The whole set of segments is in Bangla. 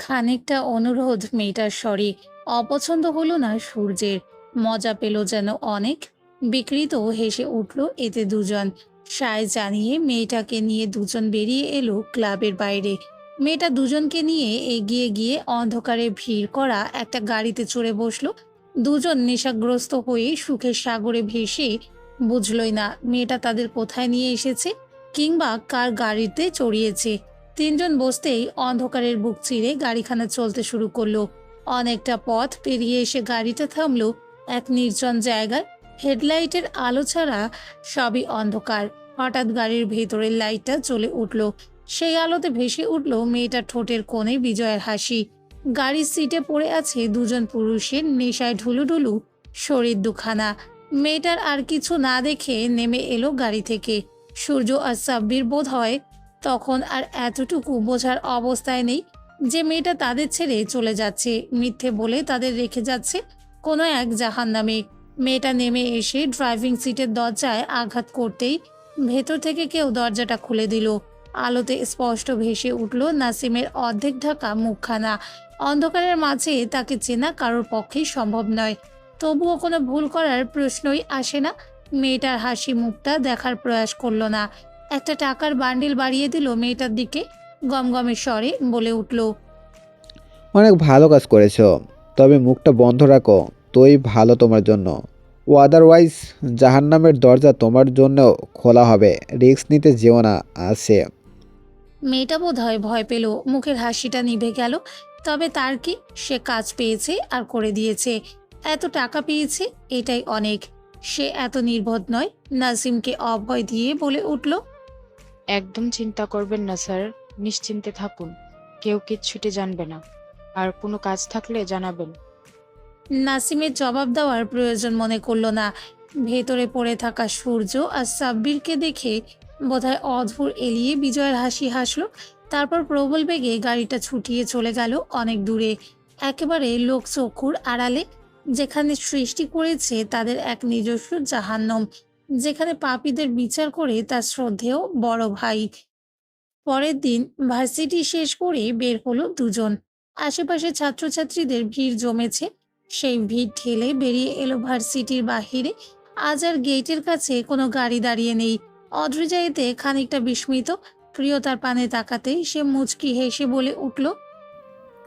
খানিকটা অনুরোধ মেয়েটার স্বরে। অপছন্দ হলো না সূর্যের। মজা পেল যেন অনেক। বিকৃত হেসে উঠল এতে দুজন। সায় জানিয়ে মেয়েটাকে নিয়ে দুজন বেরিয়ে এলো ক্লাবের বাইরে। মেয়েটা দুজনকে নিয়ে এগিয়ে গিয়ে অন্ধকারে ভিড় করা একটা গাড়িতে চড়ে বসলো। দুজন নেশাগ্রস্ত হয়ে সুখের সাগরে ভেসে বুঝলই না মেয়েটা তাদের কোথায় নিয়ে এসেছে কিংবা কার গাড়িতে চড়িয়েছে। তিনজন বসতেই অন্ধকারের বুক চিরে গাড়িখানা চলতে শুরু করলো। অনেকটা পথ পেরিয়ে এসে গাড়িটা থামলো এক নির্জন জায়গায়। হেডলাইটের আলো ছাড়া সবই অন্ধকার। হঠাৎ গাড়ির ভেতরের লাইটটা জ্বলে উঠল। সেই আলোতে ভেসে উঠল মেয়েটার ঠোঁটের কোণে বিজয়ের হাসি। গাড়ির সিটে পড়ে আছে দুজন পুরুষের নেশায় ঢুলুঢুলু শরীর দুখানা। মেয়েটার আর কিছু না দেখে নেমে এলো গাড়ি থেকে। সূর্য আর সাব্বির বোধ হয় তখন আর এতটুকু বোঝার অবস্থায় নেই যে মেয়েটা তাদের ছেড়ে চলে যাচ্ছে, মিথ্যে বলে তাদের রেখে যাচ্ছে কোনো এক জাহান্নামে। মেয়েটা নেমে এসে ড্রাইভিং সিটের দরজায় আঘাত করতেই ভেতর থেকে কেউ দরজাটা খুলে দিল। আলোতে স্পষ্ট ভেসে উঠল নাসিমের অর্ধেক ঢাকা মুখখানা। অন্ধকারের মাঝে তাকে চেনা কারোর পক্ষেই সম্ভব নয়, তবুও কোনো ভুল করার প্রশ্নই আসে না। মেয়েটার হাসি মুখটা দেখার প্রয়াস করল না। একটা টাকার বান্ডিল বাড়িয়ে দিল মেয়েটার দিকে। গমগমে স্বরে বলে উঠল, অনেক ভালো কাজ করেছো। তবে মুখটা বন্ধ রাখো, তোই ভালো তোমার জন্য। ও আদারওয়াইজ জাহান্নামের দরজা তোমার জন্যও খোলা হবে। রিস্ক নিতে যেও না আছে। মেয়েটা বোধহয় ভয় পেল। মুখের হাসিটা নিভে গেল। তবে তার কি, সে কাজ পেয়েছে আর করে দিয়েছে। এত টাকা পেয়েছে, এটাই অনেক। সে এত নির্বোধ নয়। নাসিমকে অভয় দিয়ে বলে উঠল, একদম চিন্তা করবেন না স্যার, নিশ্চিন্তে থাকুন। কেউ কিচ্ছুটি জানবে না। আর কোনো কাজ থাকলে জানাবেন। নাসিমের জবাব দেওয়ার প্রয়োজন মনে করল না। ভেতরে পড়ে থাকা সূর্য আর সাব্বিরকে দেখে বোধহয় অধর এলিয়ে বিজয়ের হাসি হাসল। তারপর প্রবল বেগে গাড়িটা ছুটিয়ে চলে গেল অনেক দূরে, একেবারে লোকচক্ষুর আড়ালে, যেখানে সৃষ্টি করেছে তাদের এক নিজস্ব জাহান্নাম, যেখানে পাপীদের বিচার করে তার শ্রদ্ধেয় বড় ভাই। পরের দিন ভার্সিটি শেষ করে বের হলো দুজন। আশেপাশে ছাত্রছাত্রীদের ভিড় জমেছে। সেই ভিড় ঠেলে বেরিয়ে এলো ভার্সিটির বাহিরে। আজ আর গেটের কাছে কোনো গাড়ি দাঁড়িয়ে নেই। অদ্রিজা এতে খানিকটা বিস্মিত। প্রিয়তার পানে তাকাতেই সে মুচকি হেসে বলে উঠল,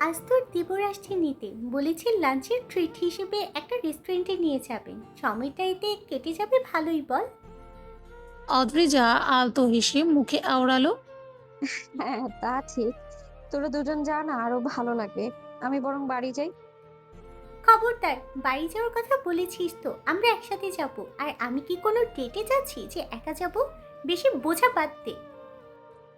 আজ তোর দিবর আসছে নিতে, বলেছি লাঞ্চের ট্রিট হিসেবে একটা রেস্টুরেন্টে নিয়ে যাবেন। সময়টা এতে কেটে যাবে ভালোই বল। অদ্রিজা আলতো হেসে মুখে আওড়ালো, হ্যাঁ, তা ঠিক। তোরা দুজন যা না, আরো ভালো লাগবে। আমি বরং বাড়ি যাই। খবরদার, বাড়ি যাওয়ার কথা বলেছিস তো, আমরা একসাথে যাব। আর আমি কি কোনো ডেটে যাচ্ছি যে একা যাব? বেশি বোঝা বাদ দে।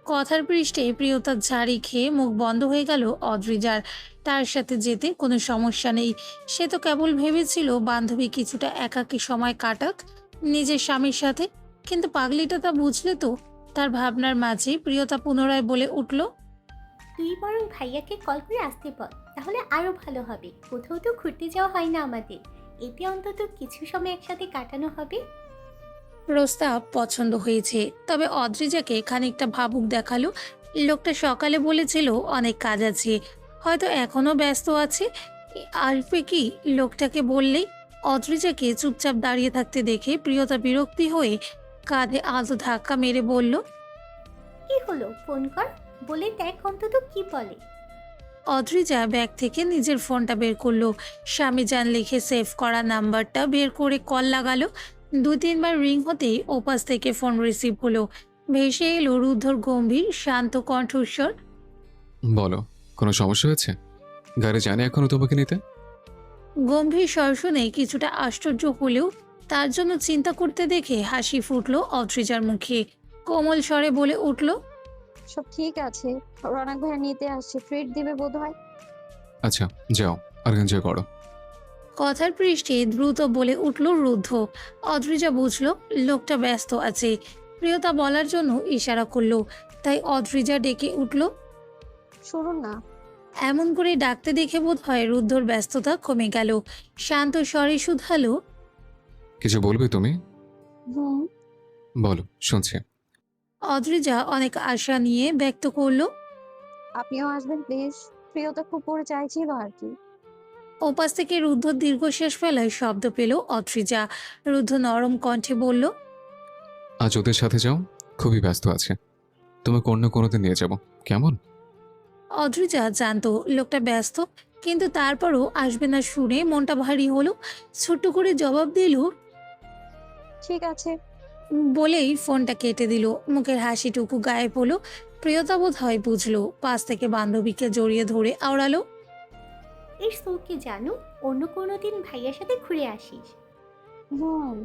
কথার পৃষ্ঠে প্রিয়তার ঝাড়ি খেয়ে মুখ বন্ধ হয়ে গেল অদ্রিজার। তার সাথে যেতে কোনো সমস্যা নেই। সে তো কেবল ভেবেছিল বান্ধবী কিছুটা একাকী সময় কাটাক নিজের স্বামীর সাথে। কিন্তু পাগলিটা তা বুঝলে তো। তার ভাবনার মাঝে প্রিয়তা পুনরায় বলে উঠল, তুই বরং ভাইয়াকে কল করে আসতে বল, তাহলে আরো ভালো হবে। কোথাও তো ঘুরতে যাওয়া হয় না আমাদের, এতে অন্তত কিছু সময় একসাথে কাটানো হবে। প্রস্তাব পছন্দ হয়েছে, তবে অদ্রিজাকে খানিকটা ভাবুক দেখালো। লোকটা সকালে বলেছিল অনেক কাজ আছে, হয়তো এখনো ব্যস্ত আছে। আসবে কি লোকটাকে বললেই? অদ্রিজাকে চুপচাপ দাঁড়িয়ে থাকতে দেখে প্রিয়তা বিরক্তি হয়ে কাঁধে আলতো ধাক্কা মেরে বলল, কি হলো, ফোন কর, বলে দেখ অন্তত কি বলে। অদ্রিজা ব্যাগ থেকে নিজের ফোনটা বের করলো। স্বামী যান লিখে সেভ করা নাম্বারটা বের করে কল লাগালো। 2-3 বার রিং হতেই ওপাশ থেকে ফোন রিসিভ হলো। ভেসে এলো রুদ্ধর গম্ভীর শান্ত কণ্ঠস্বর। বলো, কোনো সমস্যা হয়েছে? গাড়ি জানে এখনো তোমাকে নিতে? গম্ভীর স্বর শুনে কিছুটা আশ্চর্য হলেও তার জন্য চিন্তা করতে দেখে হাসি ফুটলো অদ্রিজার মুখে। কোমল স্বরে বলে উঠল, সব ঠিক আছে। রনাক ভাইয়া নিতে আসছে, ট্রিট দিবে বোধহয়। আচ্ছা, যাও আর এনজয় করো। কথার পৃষ্ঠে দ্রুত বলে উঠল রুদ্ধ। অদ্রিজা বুঝল লোকটা ব্যস্ত আছে। প্রিয়তা বলার জন্য ইশারা করলো, তাই অদ্রিজা ডেকে উঠল। শুনুন না। এমন করে ডাকতে দেখে বোধ হয় রুদ্ধর ব্যস্ততা কমে গেল। শান্ত স্বরে শুধালো, কিছু বলবে তুমি? হুম। বলো, শুনছি। অদ্রিজা অনেক আশা নিয়ে ব্যক্ত করলো, আপনিও আসবেন প্লিজ। প্রিয়তা খুব পড়ে চাইছিল আর কি। ওপাশ থেকে রুদ্ধ দীর্ঘশ্বাস ফেলায় শব্দ পেল অদ্রিজা। রুদ্ধ নরম কণ্ঠে বলল, আজ ওদের সাথে যাও, খুবই ব্যস্ত আছে। তোমাকে অন্য কোনোদিন নিয়ে যাব, কেমন? অদ্রিজা জানতো লোকটা ব্যস্ত, কিন্তু তারপরও আসবে না শুনে মনটা ভারী হলো। ছোট্ট করে জবাব দিল, ঠিক আছে। বলেই ফোনটা কেটে দিল। মুখের হাসিটুকু গায়েব হলো। প্রিয়তা বোধ হয় বুঝলো, পাশ থেকে বান্ধবীকে জড়িয়ে ধরে আওড়ালো, ইটস ওকে জানু, অন্য কোনো দিন ভাইয়ার সাথে ঘুরে আসিস। হুম।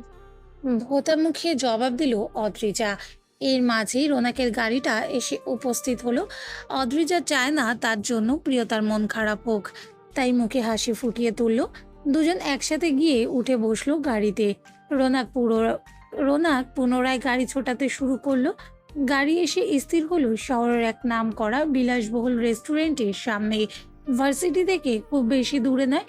ভোতা মুখে জবাব দিল অদ্রিজা। এর মাঝেই রোনাকের গাড়িটা এসে উপস্থিত হলো। অদ্রিজা চায় না তার জন্য প্রিয়তার মন খারাপ হোক, তাই মুখে হাসি ফুটিয়ে তুলল। দুজন একসাথে গিয়ে উঠে বসলো গাড়িতে। রোনাক পুনরায় গাড়ি ছোটাতে শুরু করলো। গাড়ি এসে স্থির হলো শহরের এক নাম করা বিলাসবহুল রেস্টুরেন্টের সামনে। ভার্সিটি থেকে খুব বেশি দূরে নয়,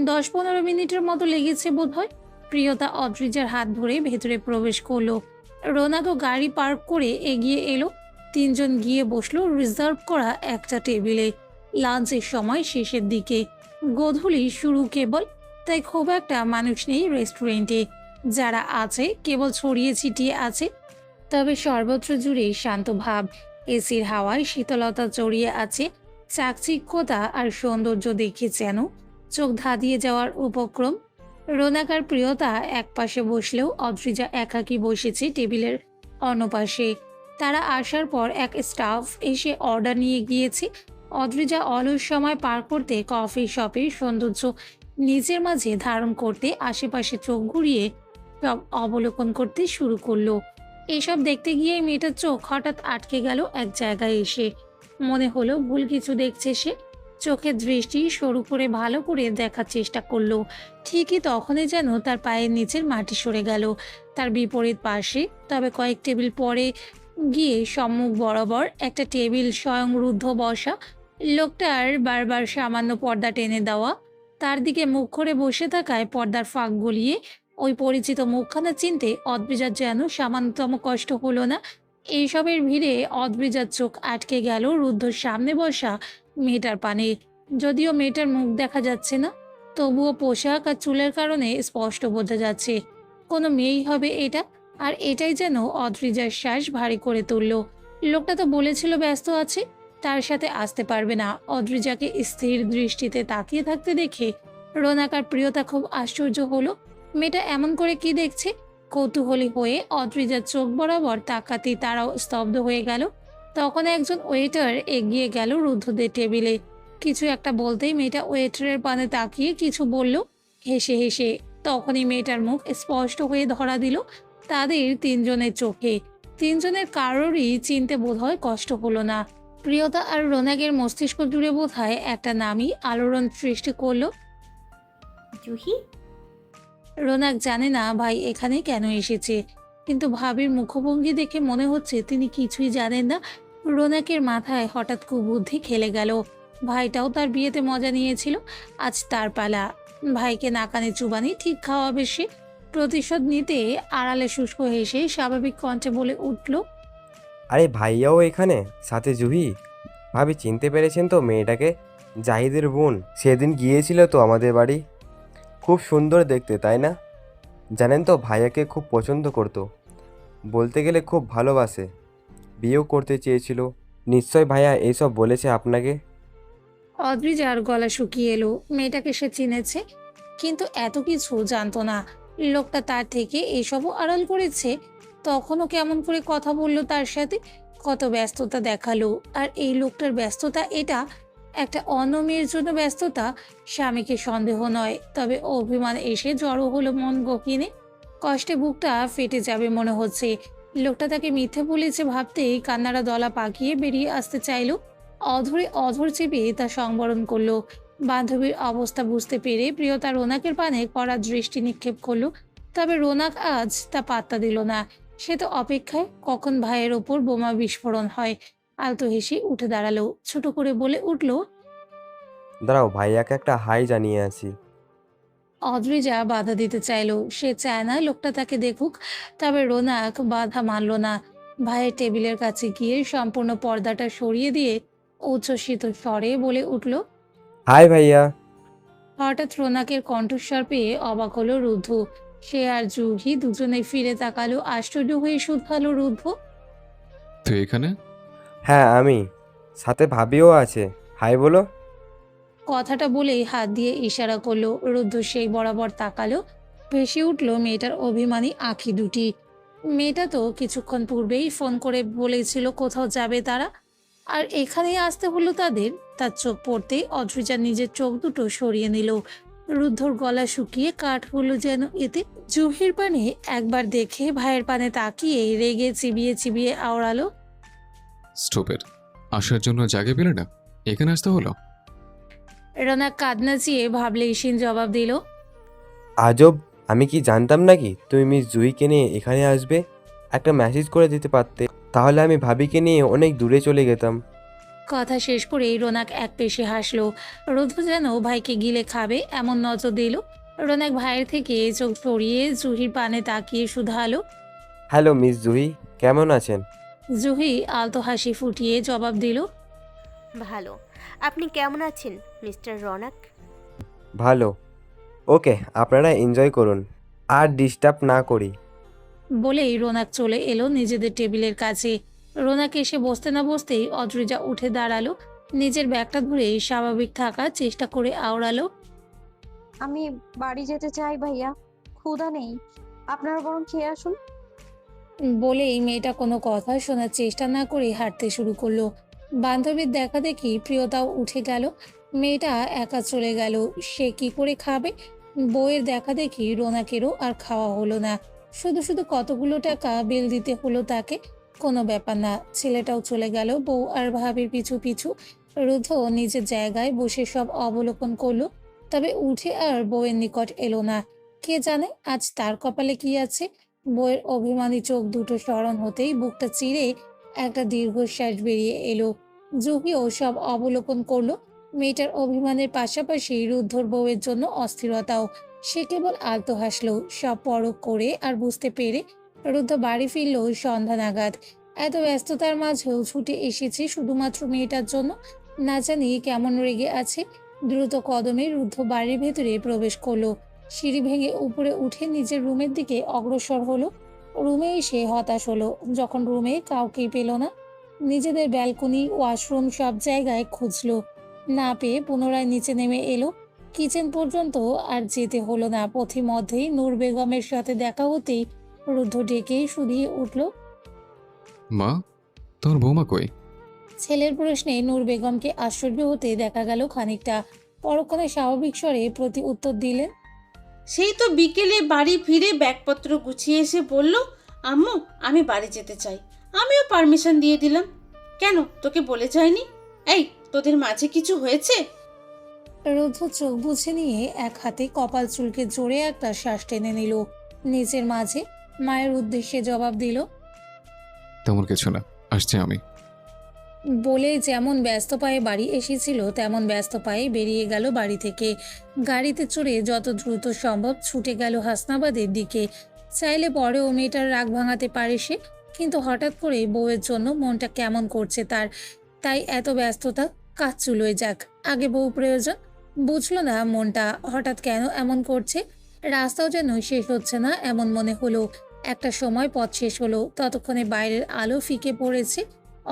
10-15 মিনিটের মতো লেগেছে বোধহয়। প্রিয়তা অদ্রিজার হাত ধরে ভেতরে প্রবেশ করলো। রোনাকও গাড়ি পার্ক করে এগিয়ে এলো। তিনজন গিয়ে বসলো রিজার্ভ করা একটা টেবিলে। লাঞ্চের সময় শেষের দিকে, গোধূলি শুরু কেবল, তাই খুব একটা মানুষ নেই রেস্টুরেন্টে। যারা আছে কেবল ছড়িয়ে ছিটিয়ে আছে, তবে সর্বত্র জুড়েই শান্ত ভাব। এসির হাওয়ায় শীতলতা জড়িয়ে আছে। চাকচিক্যতা আর সৌন্দর্য দেখে যেন চোখ ধাঁধিয়ে যাওয়ার উপক্রম। রোনাকার প্রিয়তা এক পাশে বসলেও অদ্রিজা একাকী বসেছে টেবিলের অন্য পাশে। তারা আসার পর এক স্টাফ এসে অর্ডার নিয়ে গিয়েছে। অদ্রিজা অলস সময় পার করতে কফি শপের সৌন্দর্য নিজের মাঝে ধারণ করতে আশেপাশে চোখ ঘুরিয়ে সব অবলোকন করতে শুরু করলো। এসব দেখতে গিয়ে মেয়েটার চোখ হঠাৎ আটকে গেল এক জায়গায় এসে। মনে হলো ভুল কিছু দেখছে সে। চোখের দৃষ্টি সরু করে ভালো করে দেখার চেষ্টা করলো। ঠিকই তখনই যেন তার পায়ের নিচের মাটি সরে গেল। তার বিপরীত পাশে, তবে কয়েক টেবিল পরে গিয়ে সম্মুখ বরাবর একটা টেবিল স্বয়ং রুদ্ধ বসা। লোকটার বারবার সামান্য পর্দা টেনে দেওয়া। তার দিকে মুখ করে বসে থাকায় পর্দার ফাঁক গলিয়ে ওই পরিচিত মুখখানা চিনতে অদ্রিজার যেন সামান্যতম কষ্ট হলো না। এইসবের ভিড়ে অদ্রিজার চোখ আটকে গেল রুদ্ধর সামনে বসা মেয়েটার পানে। যদিও মেয়েটার মুখ দেখা যাচ্ছে না, তবুও পোশাক আর চুলের কারণে স্পষ্ট বোঝা যাচ্ছে কোনো মেয়েই হবে এটা। আর এটাই যেন অদ্রিজার শ্বাস ভারী করে তুলল। লোকটা তো বলেছিল ব্যস্ত আছে, তার সাথে আসতে পারবে না। অদ্রিজাকে স্থির দৃষ্টিতে তাকিয়ে থাকতে দেখে রোনাকার প্রিয়তা খুব আশ্চর্য হলো। মেয়েটা এমন করে কি দেখছে? কৌতূহলী হয়ে অদ্রিজার চোখ বরাবর তাকাতেই তারাও স্তব্ধ হয়ে গেল। তখন একজন ওয়েটার এগিয়ে গেল রুদ্ধদের টেবিলে। কিছু একটা বলতেই মেয়েটা ওয়েটারের পানে তাকিয়ে কিছু বলল হেসে হেসে। তখনই মেয়েটার মুখ স্পষ্ট হয়ে ধরা দিল তাদের তিনজনের চোখে। তিনজনের কারোরই চিনতে বোধহয় কষ্ট হলো না। প্রিয়তা আর রোনাকের মস্তিষ্ক জুড়ে বোধহয় একটা নামই আলোড়ন সৃষ্টি করলো। জুহি। রোনাক জানে না ভাই এখানে কেন এসেছে, কিন্তু ভাবির মুখভঙ্গি দেখে মনে হচ্ছে তিনি কিছুই জানেন না। রোনাকের মাথায় হঠাৎ কুবুদ্ধি খেলে গেল। ভাইটাও তার বিয়েতে মজা নিয়েছিল, আজ তার পালা। ভাইকে নাকানে চুবানি ঠিক খাওয়াবে সে। প্রতিশোধ নিতে আড়ালে শুষ্ক হেসে স্বাভাবিক কণ্ঠে বলে উঠল, আরে ভাইয়াও এখানে, সাথে জুহি। ভাবি চিনতে পেরেছেন তো মেয়েটাকে? জাহিদের বোন, সেদিন গিয়েছিল তো আমাদের বাড়ি। খুব সুন্দর দেখতে, তাই না? জানেন তো ভাইয়াকে খুব পছন্দ করতো, বলতে গেলে খুব ভালোবাসে, বিয়েও করতে চেয়েছিল। নিশ্চয় ভাইয়া এইসব বলেছে আপনাকে। অদ্রিজার গলা শুকিয়ে এলো। মেয়েটাকে সে চিনেছে, কিন্তু এত কিছু জানতো না। লোকটা তার থেকে এসবও আড়াল করেছে। তখনও কেমন করে কথা বললো তার সাথে, কত ব্যস্ততা দেখালো। আর এই লোকটার ব্যস্ততা এটা একটা অন্য মেয়ের জন্য ব্যস্ততা। স্বামীকে সন্দেহ নয়, তবে অভিমান এসে জড়ো হলো মন গহীনে। কষ্টে বুকটা ফেটে যাবে মনে হচ্ছে। লোকটা তাকে মিথ্যে বলেছে ভাবতেই কান্নারা দলা পাকিয়ে বেরিয়ে আসতে চাইলো। অধরে অধর চেপে তা সংবরণ করলো। বান্ধবীর অবস্থা বুঝতে পেরে প্রিয়তা রোনাকের পানে কড়া দৃষ্টি নিক্ষেপ করলো। তবে রোনাক আজ তা পাত্তা দিল না। সে তো অপেক্ষায় কখন ভাইয়ের ওপর বোমা বিস্ফোরণ হয়। আলতো হেসে উঠে দাঁড়ালো, ছোট করে বলে উঠল, দাঁড়াও, ভাইয়াকে একটা হাই জানিয়ে আসি। অদ্রিজা বাধা দিতে চাইলো। সে চায় না লোকটা তাকে দেখুক, তবে রোনাক বাধা মানল না। ভাইয়ের টেবিলের কাছে গিয়ে সম্পূর্ণ পর্দাটা সরিয়ে দিয়ে উচ্ছ্বসিত স্বরে বলে উঠল। হাই ভাইয়া। হঠাৎ রোনাকের কণ্ঠস্বর পেয়ে অবাক হলো রুদ্ধ। সে আর জুহি দুজনে ফিরে তাকালো, আশ্চর্য হয়ে শুধালো রুদ্ধ। তুই এখানে? হ্যাঁ আমি, সাথে ভাবিও আছে। হাই বলো। কথাটা বলেই হাত দিয়ে ইশারা করলো। রুদ্ধ সেই বরাবর তাকালো। ভেসে উঠল মেয়েটার অভিমানী আঁখি দুটি। মেয়েটা তো কিছুক্ষণ পূর্বেই ফোন করে বলেছিল কোথাও যাবে তারা, আর এখানেই আসতে হলো তাদের। তার চোখ পড়তেই অদ্রিজা নিজের চোখ দুটো সরিয়ে নিল। রুদ্ধর গলা শুকিয়ে কাঠ হলো যেন এতে। জুহির পানে একবার দেখে ভাইয়ের পানে তাকিয়ে রেগে চিবিয়ে চিবিয়ে আওড়ালো। স্টুপিড, আসার জন্য জায়গা পেলে না, এখানে আসতে হলো। রোনাক কাঁদনা চেয়ে ভাবলেইসীন জবাব দিল। আজব, আমি কি জানতাম নাকি তুমি মিস জুহিকে নিয়ে এখানে আসবে? একটা মেসেজ করে দিতে পারতে, তাহলে আমি ভাবিকে নিয়ে অনেক দূরে চলে যেতাম। কথা শেষ করেই রোনাক এক পেশে হাসলো। রুদ্ধ যেন ভাইকে গিলে খাবে এমন নজর দিল। রোনাক ভাইয়ের থেকে চোখ সরিয়ে জুহির পানে তাকিয়ে শুধালো। হ্যালো মিস জুহি, কেমন আছেন? জুহি আলতো হাসি ফুটিয়ে জবাব দিল। ভালো। আপনি কেমন আছেন মিস্টার রনাক? ভালো। ওকে, আপনারা এনজয় করুন, আর ডিস্টার্ব না করি। বলেই রোনাক চলে এলো নিজেদের টেবিলের কাছে। রোনাক এসে বসতে না বসতেই অদ্রিজা উঠে দাঁড়ালো। নিজের ব্যাগটা ধরে স্বাভাবিক থাকার চেষ্টা করে আওড়ালো। আমি বাড়ি যেতে চাই ভাইয়া, ক্ষুধা নেই, আপনারা বরং খেয়ে আসুন। বলেই মেয়েটা কোনো কথা শোনার চেষ্টা না করে হাঁটতে শুরু করলো। বান্ধবীর দেখা দেখি প্রিয়তাও উঠে গেল। মেয়েটা একা চলে গেল, সে কি করে খাবে? বউয়ের দেখা দেখি রোনাকেরও আর খাওয়া হলো না। শুধু শুধু কতগুলো টাকা বিল দিতে হলো তাকে। কোনো ব্যাপার না, ছেলেটাও চলে গেল বউ আর ভাবির পিছু পিছু। রুদ্ধ নিজের জায়গায় বসে সব অবলোকন করলো, তবে উঠে আর বউয়ের নিকট এলো না। কে জানে আজ তার কপালে কি আছে। বউয়ের অভিমানী চোখ দুটো স্মরণ হতেই বুকটা চিরে একটা দীর্ঘশ্বাস বেরিয়ে এলো। জুহিও সব অবলোকন করলো। মেয়েটার অভিমানের পাশাপাশি রুদ্ধর বউয়ের জন্য অস্থিরতাও। সে কেবল আলতো হাসলো, সব পরখ করে আর বুঝতে পেরে। রুদ্ধ বাড়ি ফিরল সন্ধ্যা নাগাদ। এত ব্যস্ততার মাঝেও ছুটে এসেছে শুধুমাত্র মেয়েটার জন্য। না জানি কেমন রেগে আছে। দ্রুত কদমে রুদ্ধ বাড়ির ভেতরে প্রবেশ করলো। সিঁড়ি ভেঙে উপরে উঠে নিজের রুমের দিকে অগ্রসর হলো। রুমে এসে হতাশ হলো যখন রুমে কাউকেই পেল না। নিজেদের ব্যালকনি, ওয়াশরুম সব জায়গায় খুঁজলো, না পেয়ে পুনরায় নিচে নেমে এলো। কিচেন পর্যন্ত আর যেতে হলো না। পথিমধ্যেই নূর বেগমের সাথে দেখা হতেই রুদ্ধ ডেকেই শুধিয়ে উঠল। মা, তোর বৌমা কই? ছেলের প্রশ্নে নূর বেগমকে আশ্চর্য হতে দেখা গেল খানিকটা। পরক্ষণে স্বাভাবিক স্বরে প্রতি উত্তর দিলেন। সেই তো বিকেলে বাড়ি ফিরে ব্যাগপত্র গুছিয়ে এসে বলল, আম্মু আমি বাড়ি যেতে চাই। আমিও পারমিশন দিয়ে দিলাম। কেন, তোকে বলে যায়নি? এই, তোদের মাঝে কিছু হয়েছে? রুদ্ধ চোখ বুঝে নিয়ে এক হাতে কপাল চুলকে জোরে একটা শ্বাস টেনে নিল। নিজের মাঝে মায়ের উদ্দেশ্যে জবাব দিল। তেমন কিছু না, আসছি আমি। বলে যেমন ব্যস্ত পায়ে বাড়ি এসেছিল তেমন ব্যস্ত পায়ে বেরিয়ে গেল বাড়ি থেকে। গাড়িতে চড়ে যত দ্রুত সম্ভব ছুটে গেল হাসনাবাদের দিকে। চাইলে পরেও মেয়েটার রাগ ভাঙাতে পারে সে, কিন্তু হঠাৎ করে বউয়ের জন্য মনটা কেমন করছে তার। তাই এত ব্যস্ততা কাজ চুলোয় যাক, আগে বউ প্রয়োজন। বুঝলো না মনটা হঠাৎ কেন এমন করছে। রাস্তাও যেন শেষ হচ্ছে না এমন মনে হলো। একটা সময় পথ শেষ হলো, ততক্ষণে বাইরের আলো ফিকে পড়েছে।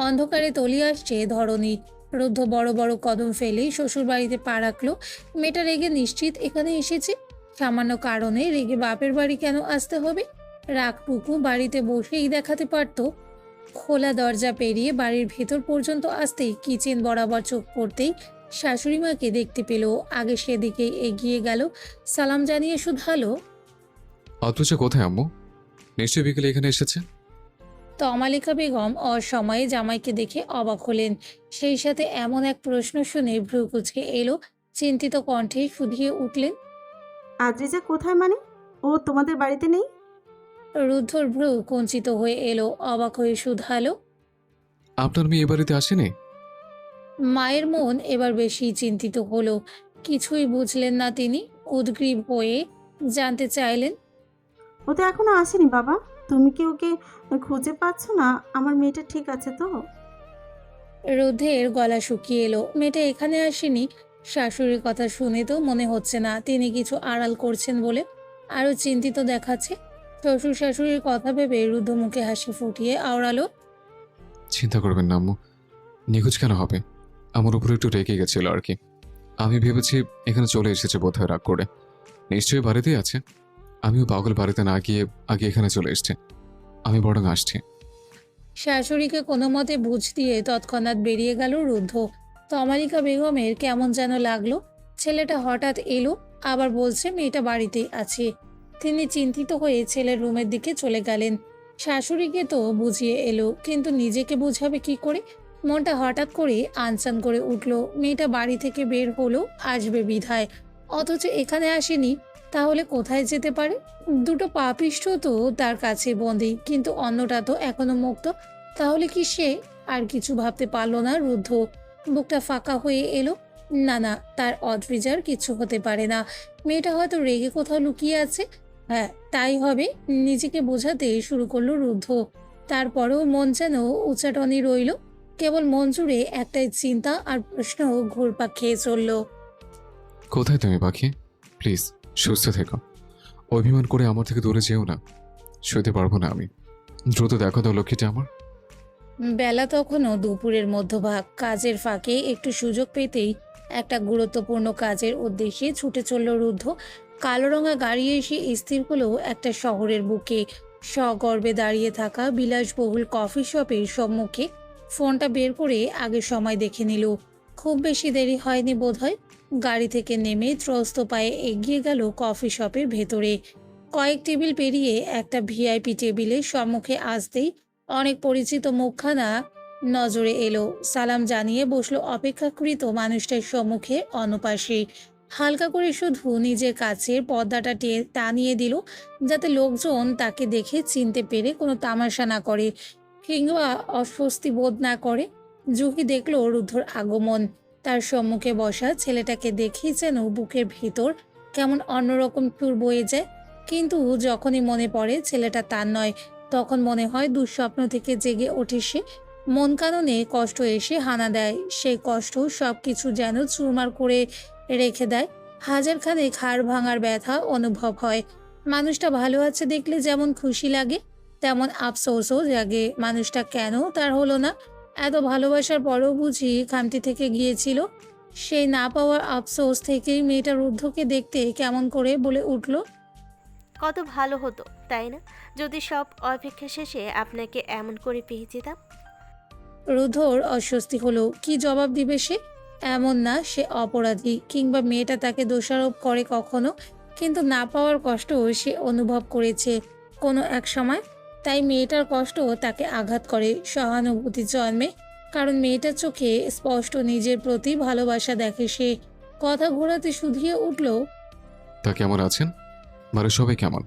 অন্ধকারে তলিয়ে আসছে ধরণী। রুদ্ধ বড় বড় কদম ফেলেই শ্বশুর বাড়িতে পা রাখলো। মেয়েটা রেগে নিশ্চিত এখানে এসেছে। সামান্য কারণে রেগে বাপের বাড়ি কেন আসতে হবে? রাগটুকু বাড়িতে বসেই দেখাতে পারতো। খোলা দরজা পেরিয়ে বাড়ির ভেতর পর্যন্ত আসতেই কিচেন বরাবর চোখ পড়তেই শাশুড়ি মাকে দেখতে পেল। আগে সেদিকেই এগিয়ে গেল, সালাম জানিয়ে শুধালো। অথচ কোথায় আম্মু? নিশ্চয়ই বিকেলে এখানে এসেছে। তমালিকা বেগম অসময়ে জামাইকে দেখে অবাক হলেন। সেই সাথে এমন এক প্রশ্ন শুনে ভ্রু কুঁচকে এলো। চিন্তিত কণ্ঠে শুধিয়ে উঠলেন। আদ্রিজা কোথায় মানে? ও তোমাদের বাড়িতে নেই? রুদ্ধর ভ্রু কুঞ্চিত হয়ে এলো, অবাক হয়ে শুধালো। আপনার মেয়ে এ বাড়িতে আসেনি? মায়ের মন এবার বেশি চিন্তিত হলো। কিছুই বুঝলেন না তিনি। উদ্গ্রীব হয়ে জানতে চাইলেন। ও তো এখনো আসেনি বাবা। তুমি কি ওকে খুঁজে পাচ্ছ না? আমার মেয়েটা ঠিক আছে তো? রুদ্ধের গলা শুকিয়ে এলো। মেয়েটা এখানে আসেনি। শাশুড়ির কথা শুনে তো মনে হচ্ছে না তিনি কিছু আড়াল করছেন বলে। আরো চিন্তিত দেখাচ্ছে। শ্বশুর শাশুড়ির কথা ভেবে রুদ্ধ মুখে হাসি ফুটিয়ে আওড়ালো, চিন্তা করবেন না আম্মু, নিখোঁজ কেন হবে? আমার উপরে একটু রেগে গেছিল আর কি। আমি ভেবেছি এখানে চলে এসেছে বোধহয় রাগ করে। নিশ্চয়ই বাড়িতেই আছে। আমিও পাগল বাড়িতে না গিয়ে আগে এখানে চলে এসেছি। আমি বরং আসছি। শাশুড়িকে কোনো মতে বুঝ দিয়ে তৎক্ষণাৎ বেরিয়ে গেল রুদ্ধ। তমালিকা বেগমের কেমন যেন লাগলো। ছেলেটা হঠাৎ এলো, আবার বলছে মেয়েটা বাড়িতেই আছে। তিনি চিন্তিত হয়ে ছেলের রুমের দিকে চলে গেলেন। শাশুড়িকে তো বুঝিয়ে এলো, কিন্তু নিজেকে বোঝাবে কি করে? মনটা হঠাৎ করে আনচান করে উঠল। মেয়েটা বাড়ি থেকে বের হলো আসবে বিধায়, অথচ এখানে আসেনি। তাহলে কোথায় যেতে পারে? দুটো পাপিষ্ঠ তো তার কাছে বন্দী, কিন্তু অন্যটা তো এখনো মুক্ত। তাহলে কি সে? আর কিছু ভাবতে পারলো না রুদ্ধ। বুকটা ফাঁকা হয়ে এলো। না না, তার অদ্রিজার কিছু হতে পারে না। মেয়েটা হয়তো রেগে কোথাও লুকিয়ে আছে। হ্যাঁ, তাই হবে। নিজেকে বোঝাতে শুরু করলো রুদ্ধ। তারপরেও মন যেন উচাটনে রইল। কেবল মন জুড়ে একটাই চিন্তা আর প্রশ্ন ঘুরপাক খেয়ে চলল। কোথায় তুমি পাখি? প্লিজ সুস্থ থেকো। অভিমান করে আমার থেকে দূরে যেও না। শুতে পারবো না আমি। দ্রুত দেখো তো লক্ষ্মীটা আমার। বেলা তখনও দুপুরের মধ্যভাগ। কাজের ফাঁকে একটু সুযোগ পেতেই একটা গুরুত্বপূর্ণ কাজের উদ্দেশ্যে ছুটে চলল রুদ্ধ। কালো রঙা গাড়ি এসে স্থির হলো একটা শহরের বুকে। সগর্বে দাঁড়িয়ে থাকা বিলাসবহুল কফি শপের সম্মুখে। ফোনটা বের করে আগে সময় দেখে নিল। খুব বেশি দেরি হয়নি বোধহয়। গাড়ি থেকে নেমে ত্রস্ত পায়ে এগিয়ে গেল কফি শপের ভেতরে। কয়েক টেবিল পেরিয়ে একটা ভিআইপি টেবিলের সম্মুখে আসতেই অনেক পরিচিত মুখখানা নজরে এলো। সালাম জানিয়ে বসলো অপেক্ষাকৃত মানুষটার সম্মুখে অনপাশে। হালকা করে শুধু নিজের কাছের পর্দাটা টানিয়ে দিল, যাতে লোকজন তাকে দেখে চিনতে পেরে কোনো তামাশা না করে কিংবা অস্বস্তি বোধ না করে। জুহি দেখলো রুদ্ধর আগমন। তার সম্মুখে বসা ছেলেটাকে দেখেই যেন বুকের ভেতর কেমন অন্যরকম সুর বয়ে যায়। কিন্তু যখনই মনে পড়ে ছেলেটা তার নয়, তখন মনে হয় দুঃস্বপ্ন থেকে জেগে ওঠে সে। মন কাননে কষ্ট এসে হানা দেয়। সেই কষ্ট সব কিছু যেন চুরমার করে রেখে দেয়। হাজারখানেক হাড় ভাঙার ব্যথা অনুভব হয়। মানুষটা ভালো আছে দেখলে যেমন খুশি লাগে, তেমন আফসোসও জাগে। মানুষটা কেন তার হলো না? এত ভালোবাসার পরও বুঝি খামতি থেকে গিয়েছিল। সেই না পাওয়ার আফসোস থেকেই মেয়েটা রুদ্ধকে দেখতে কেমন করে বলে উঠল, কত ভালো হতো তাই না, যদি সব অপেক্ষা শেষে আপনাকে এমন করে পেয়ে যেতাম। রুদ্ধর অস্বস্তি হলো। কি জবাব দিবে সে? এমন না সে অপরাধী কিংবা মেয়েটা তাকে দোষারোপ করে কখনো, কিন্তু না পাওয়ার কষ্ট সে অনুভব করেছে কোনো এক সময়। তাই মেয়েটার কষ্ট তাকে আঘাত করে, সহানুভূতি জন্মে। কারণ মেয়েটার চোখে স্পষ্ট নিজের প্রতি ভালোবাসা দেখে সে। কথা ঘোরাতে শুধিয়ে উঠল, তা কেমন আছেন? বাড়ির সবাই কেমন?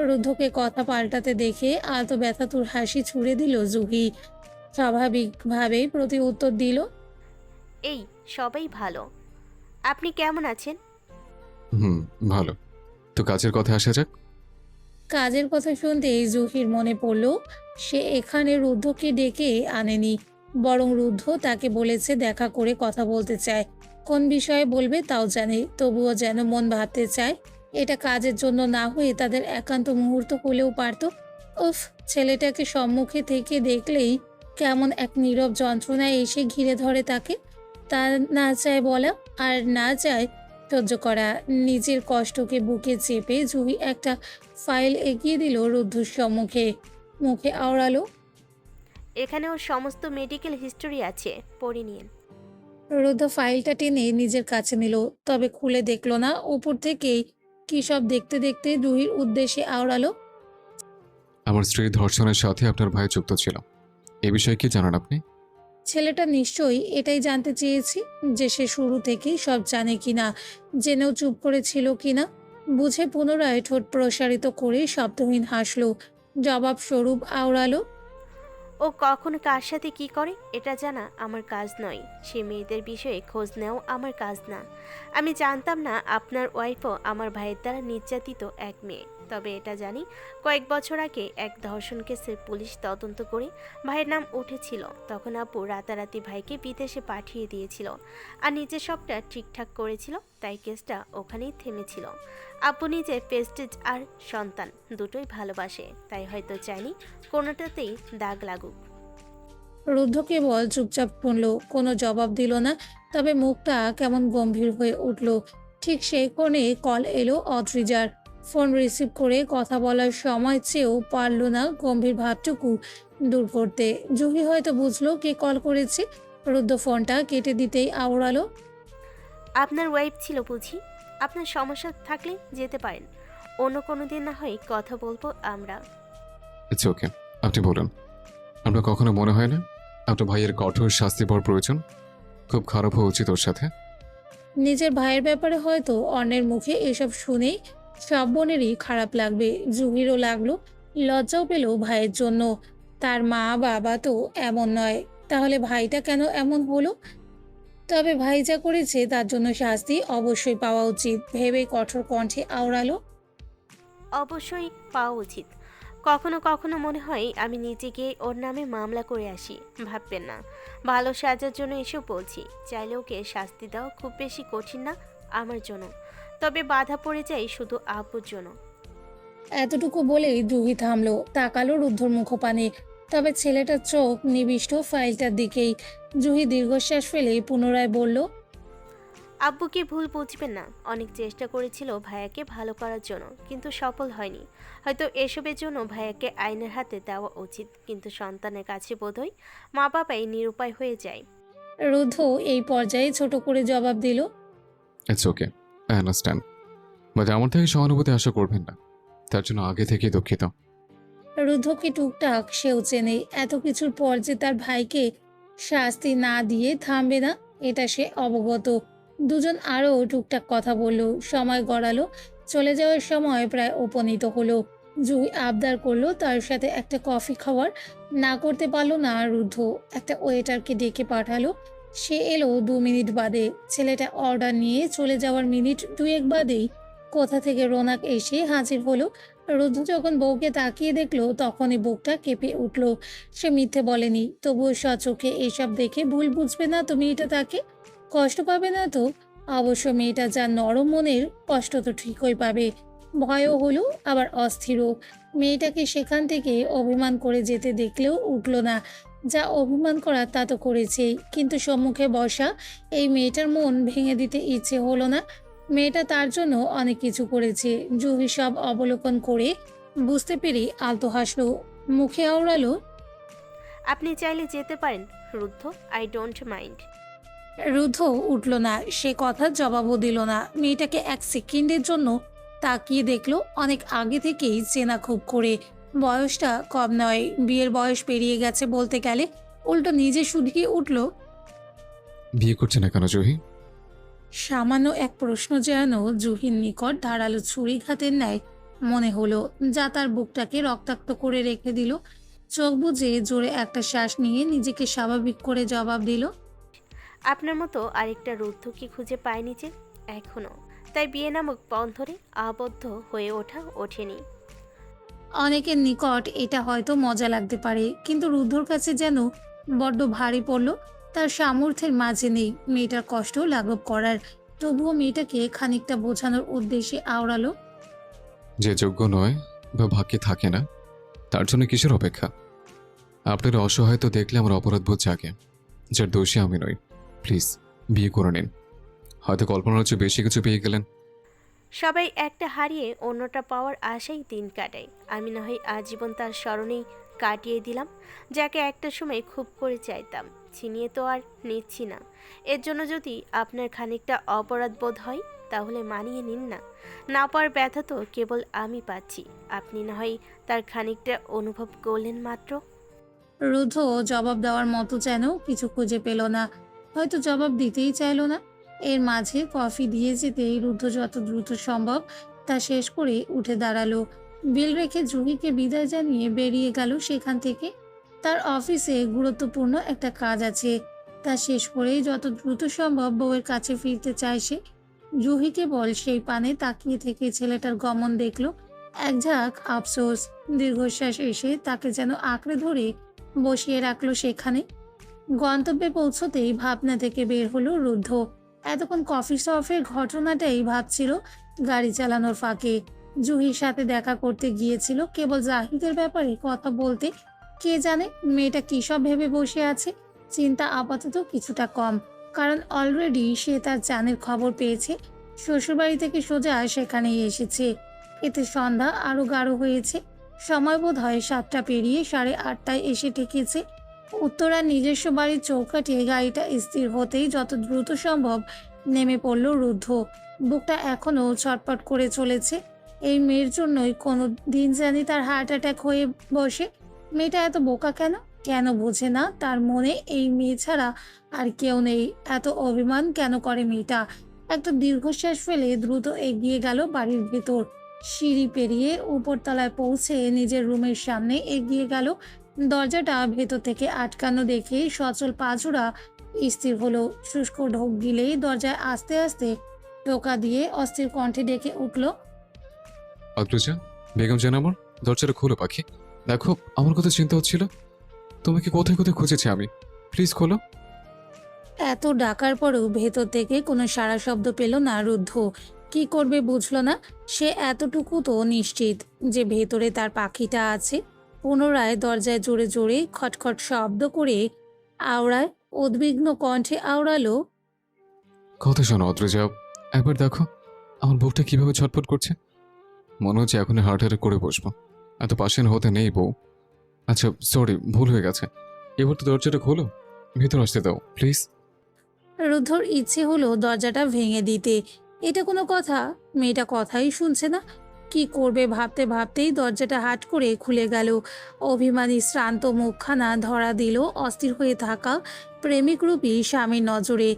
রুদ্ধকে কথা পাল্টাতে দেখে আলতো ব্যথাতুর হাসি ছুড়ে দিল জুহি। স্বাভাবিকভাবেই প্রতি উত্তর দিল, এই সবাই ভালো। আপনি কেমন আছেন? ভালো। তো কাজের কথা আসা যাক। কাজের কথা শুনতেই জুহির মনে পড়ল সে এখানে রুদ্ধকে ডেকে আনেনি, বরং রুদ্ধ তাকে বলেছে দেখা করে কথা বলতে চায়। কোন বিষয়ে বলবে তাও জানে, তবুও যেন মন ভাবতে চায় এটা কাজের জন্য না হয়ে তাদের একান্ত মুহূর্ত হলেও পারত। উফ, ছেলেটাকে সম্মুখে থেকে দেখলেই কেমন এক নীরব যন্ত্রণায় এসে ঘিরে ধরে তাকে। তা না চায় বলা, আর না চায় সহ্য করা। নিজের কষ্টকে বুকে চেপে জুহি একটা ফাইল এগিয়ে দিল রুদ্ধর সম্মুখে। মুখে আওড়ালো, এখানে ওর সমস্ত মেডিকেল হিস্টোরি আছে, পড়ে নিন। রুদ্ধ ফাইলটা টেনে নিজের কাছে নিল, তবে খুলে দেখলো না। উপর থেকেই কি সব দেখতে দেখতে জুহির উদ্দেশ্যে আওড়ালো, আমার স্ত্রীর ধর্ষণের সাথে আপনার ভাই যুক্ত ছিল। এ বিষয়ে কি জানান আপনি? ছেলেটা নিশ্চয়ই এটাই জানতে চেয়েছি যে সে শুরু থেকেই সব জানে কিনা, জেনেও চুপ করেছিল কিনা। বুঝে পুনরায় ঠোঁট প্রসারিত করে শব্দহীন হাসলো। জবাব স্বরূপ আওড়ালো, ও কখন কার সাথে কি করে এটা জানা আমার কাজ নয়। সে মেয়েদের বিষয়ে খোঁজ নেওয়াও আমার কাজ না। আমি জানতাম না আপনার ওয়াইফও আমার ভাইয়ের দ্বারা নির্যাতিত এক মেয়ে। তবে এটা জানি কয়েক বছর আগে এক ধর্ষণ কেসের পুলিশ তদন্ত করে ভাইয়ের নাম উঠেছিল। তখন আপু রাতারাতি ভাইকে বিদেশে পাঠিয়ে দিয়েছিল আর নিজের সবটা ঠিকঠাক করেছিল, তাই কেসটা ওখানেই থেমেছিল। আপু নিজে প্রেস্টিজ আর সন্তান দুটোই ভালোবাসে, তাই হয়তো চায়নি কোনোটাতেই দাগ লাগুক। রুদ্ধ কেবল চুপচাপ শুনল, কোনো জবাব দিল না। তবে মুখটা কেমন গম্ভীর হয়ে উঠল। ঠিক সেই কোণে কল এলো অদ্রিজার। ফোন রিসিভ করে কথা বলার সময় চেয়েও পারল না গম্ভীর ভাবটুকু দূর করতে। জুহি হয়তো বুঝলো কে কল করেছে। রুদ্ধ ফোনটা কেটে দিতেই আওড়ালো, আপনার ওয়াইফ ছিল বুঝি? আপনার সমস্যা থাকলে যেতে পারেন, অন্য কোনো দিন না হয় কথা বলবো আমরা। ইটস ওকে, আপনি বলুন। আপনার কখনো মনে হয় না আপনার ভাইয়ের কঠোর শাস্তি পাওয়ার প্রয়োজন? খুব খারাপ হওয়া উচিত ওর সাথে। নিজের ভাইয়ের ব্যাপারে হয়তো অন্যের মুখে এসব শুনেই সব বোনেরই খারাপ লাগবে। জুহিরও লাগলো, লজ্জাও পেল ভাইয়ের জন্য। তার মা বাবা তো এমন নয়, তাহলে ভাইটা কেন এমন হলো? তবে ভাই যা করেছে তার জন্য শাস্তি অবশ্যই পাওয়া উচিত ভেবে কঠোর কণ্ঠে আওড়ালো, অবশ্যই পাওয়া উচিত। কখনো কখনো মনে হয় আমি নিজে গিয়ে ওর নামে মামলা করে আসি। ভাববেন না ভালো সাজার জন্য এসব বলছি। চাইলে ওকে শাস্তি দেওয়া খুব বেশি কঠিন না আমার জন্য, তবে বাধা পড়ে যায় শুধু আব্বুর জন্য। এতটুকু বলেই জুহি থামলো, তাকালো রুদ্ধর মুখপানে। তবে ছেলেটার চোখ নিবিষ্ট ফাইলটার দিকেই। জুহি দীর্ঘশ্বাস ফেলে পুনরায় বলল, আব্বুকে ভুল বুঝবেন না, অনেক চেষ্টা করেছিল ভাইয়াকে ভালো করার জন্য, কিন্তু সফল হয়নি। হয়তো এসবের জন্য ভাইয়াকে আইনের হাতে দেওয়া উচিত, কিন্তু সন্তানের কাছে বোধহয় মা বাবাই নিরুপায় হয়ে যায়। রুদ্ধ এই পর্যায়ে ছোট করে জবাব দিল, it's okay, I understand, but আমার থেকে সহানুভূতি আশা করবেন না, তার জন্য আগে থেকেই দুঃখিত। রুদ্ধকে টুকটাক সেও চেনে। এত কিছুর পর যে তার ভাইকে শাস্তি না দিয়ে থামবে না, এটা সে অবগত। দুজন আরও টুকটাক কথা বলল, সময় গড়ালো। চলে যাওয়ার সময় প্রায় উপনীত হলো। জুই আবদার করলো তার সাথে একটা কফি খাওয়ার, না করতে পারলো না রুদ্ধ। একটা ওয়েটারকে ডেকে পাঠালো, সে এলো 2 মিনিট বাদে। ছেলেটা অর্ডার নিয়ে চলে যাওয়ার মিনিট 2 বাদেই কোথা থেকে রোনাক এসে হাজির হলো। রুদ্ধ যখন বউকে তাকিয়ে দেখলো তখনই বুকটা কেঁপে উঠল। সে মিথ্যে বলেনি, তবুও সচোখে এসব দেখে ভুল বুঝবে না তো মেয়েটা তাকে? কষ্ট পাবে না তো? অবশ্য মেয়েটা যা নরম মনের, কষ্ট তো ঠিকই পাবে। ভয়ও হলো, আবার অস্থিরও। মেয়েটাকে সেখান থেকে অভিমান করে যেতে দেখলেও উঠল না। যা অভিমান করার তা তো করেছেই, কিন্তু সম্মুখে বসা এই মেয়েটার মন ভেঙে দিতে ইচ্ছে হলো না। মেয়েটা তার জন্য অনেক কিছু করেছে। জুহি সব অবলোকন করে বুঝতে পেরে আলতো হাসলো, মুখে আওড়ালো, আপনি চাইলে যেতে পারেন রুদ্ধ, আই ডোন্ট মাইন্ড। রুদ্ধ উঠল না, সে কথার জবাবও দিল না। মেয়েটাকে 1 সেকেন্ডের জন্য তাকিয়ে দেখলো। অনেক আগে থেকেই চেনা খুব করে। বয়সটা কম নয়, বিয়ের বয়স পেরিয়ে গেছে বলতে গেলে। উল্টো নিজে শুধিয়ে উঠল, বিয়ে করছে না কেন জুহি? সামান্য এক প্রশ্ন যেন জুহির নিকট ধারালো ছুরিঘাতের ন্যায় মনে হলো, যা তার বুকটাকে রক্তাক্ত করে রেখে দিল। চোখ বুজে জোরে একটা শ্বাস নিয়ে নিজেকে স্বাভাবিক করে জবাব দিল, আপনার মতো আরেকটা রুদ্ধ কি খুঁজে পায়নি যে এখনো, তাই বিয়ে নামক বন্ধনে আবদ্ধ হয়ে ওঠেনি। অনেকের নিকট এটা হয়তো মজা লাগতে পারে, কিন্তু রুদ্ধর কাছে যেন বড্ড ভারী পড়ল। তার সামর্থ্যের মাঝে নেই মেয়েটার কষ্ট লাঘব করার। তবুও মেয়েটাকে খানিকটা বোঝানোর উদ্দেশ্যে আওড়ালো, যে যোগ্য নয় বা ভাগ্যে থাকে না তার জন্য কিসের অপেক্ষা? আপনার অসহায়তা দেখলে আমার অপরাধবোধ জাগে, যার দোষী আমি নই। প্লিজ বিয়ে করে নিন, হয়তো কল্পনার চেয়ে বেশি কিছু পেয়ে গেলেন। সবাই একটা হারিয়ে অন্যটা পাওয়ার আশাই দিন কাটায়। আমি না হয় আজীবন তার স্মরণেই কাটিয়ে দিলাম, যাকে একটা সময় খুব করে চাইতাম। ছিনিয়ে তো আর নিচ্ছি না। এর জন্য যদি আপনার খানিকটা অপরাধ বোধ হয় তাহলে মানিয়ে নিন না। না পাওয়ার ব্যথা তো কেবল আমি পাচ্ছি, আপনি না হয় তার খানিকটা অনুভব করলেন মাত্র। রুদ্ধ জবাব দেওয়ার মতো যেন কিছু খুঁজে পেল না, হয়তো জবাব দিতেই চাইল না। এর মাঝে কফি দিয়ে যেতেই রুদ্ধ যত দ্রুত সম্ভব তা শেষ করে উঠে দাঁড়ালো। বিল রেখে জুহিকে বিদায় জানিয়ে বেরিয়ে গেল সেখান থেকে। তার অফিসে গুরুত্বপূর্ণ একটা কাজ আছে, তা শেষ করেই যত দ্রুত সম্ভব বউয়ের কাছে ফিরতে চায় সে। জুহি কেবল সেই পানে তাকিয়ে থেকে ছেলেটার গমন দেখল। এক ঝাঁক আফসোস, দীর্ঘশ্বাস এসে তাকে যেন আঁকড়ে ধরে বসিয়ে রাখলো সেখানে। গন্তব্যে পৌঁছতেই ভাবনা থেকে বের হলো রুদ্ধ। এতক্ষণ কফি শপের ঘটনাটাই ভাবছিল গাড়ি চালানোর ফাঁকে। জুহির সাথে দেখা করতে গিয়েছিল কেবল জাহিদের ব্যাপারে কথা বলতে। কে জানে মেয়েটা কী সব ভেবে বসে আছে। চিন্তা আপাতত কিছুটা কম, কারণ অলরেডি সে তার জানের খবর পেয়েছে। শ্বশুরবাড়ি থেকে সোজা সেখানেই এসেছে। এতে সন্ধ্যা আরো গাঢ় হয়েছে। সময় বোধ হয় 7টা পেরিয়ে 8:30টায় এসে ঠেকেছে। উত্তরার নিজস্ব বাড়ির চৌকাঠে গাড়িটা স্থির হতেই যত দ্রুত সম্ভব নেমে পড়ল রুদ্ধ। বুকটা এখনো ছটপট করে চলেছে। এই মেয়ের জন্যই কোনো দিন জানি তার হার্ট অ্যাটাক হয়ে বসে। মেয়েটা এত বোকা কেন? কেন বোঝে না তার মনে এই মেয়ে ছাড়া আর কেউ নেই? এত অভিমান কেন করে মেয়েটা? একটা দীর্ঘশ্বাস ফেলে দ্রুত এগিয়ে গেল বাড়ির ভেতর। সিঁড়ি পেরিয়ে উপরতলায় পৌঁছে নিজের রুমের সামনে এগিয়ে গেল। দরজাটা ভেতর থেকে আটকানো দেখে সচল পাজোড়া স্থির হলো। শুষ্ক ঢোক গিলেই দরজায় আস্তে আস্তে টোকা দিয়ে অস্থির কণ্ঠে ডেকে উঠল, অদ্রুজা, বেগম জান আমার, দরজাটা খোলো পাখি। দেখো, আমার কথা চিন্তা হচ্ছিল, তোমাকে কোথায় কোথায় খুঁজেছি আমি, প্লিজ খোলো। এত ডাকার পরেও ভেতর থেকে কোনো সাড়া শব্দ পেল না রুদ্ধ। কি করবে বুঝল না। সে এতটুকু তো নিশ্চিত যে ভেতরে তার পাখিটা আছে। পুনরায় দরজায় জোরে জোরে খটখট শব্দ করে আওড়ায় উদ্বিগ্ন কণ্ঠে আওড়ালো, কথা শোনো অদ্রুজা, একবার দেখো আমার বুকটা কিভাবে ছটফট করছে। মনে হচ্ছে এখন হার্ট অ্যাটাক করে বসবো। এত পাশেন হতে নেই বউ। আচ্ছা সরি, ভুল হয়ে গেছে। এবার তো দরজাটা খোলো, ভেতর আসতে দাও প্লিজ। রুদ্ধর ইচ্ছে হলো দরজাটা ভেঙে দিতে। এটা কোনো কথা? মেয়েটা কথাই শুনছে না। কি করবে ভাবতে ভাবতেই দরজাটা হাট করে খুলে গেল। অভিমানী শ্রান্ত মুখখানা ধরা দিল অস্থির হয়ে থাকা প্রেমিকরূপী স্বামীর নজরে।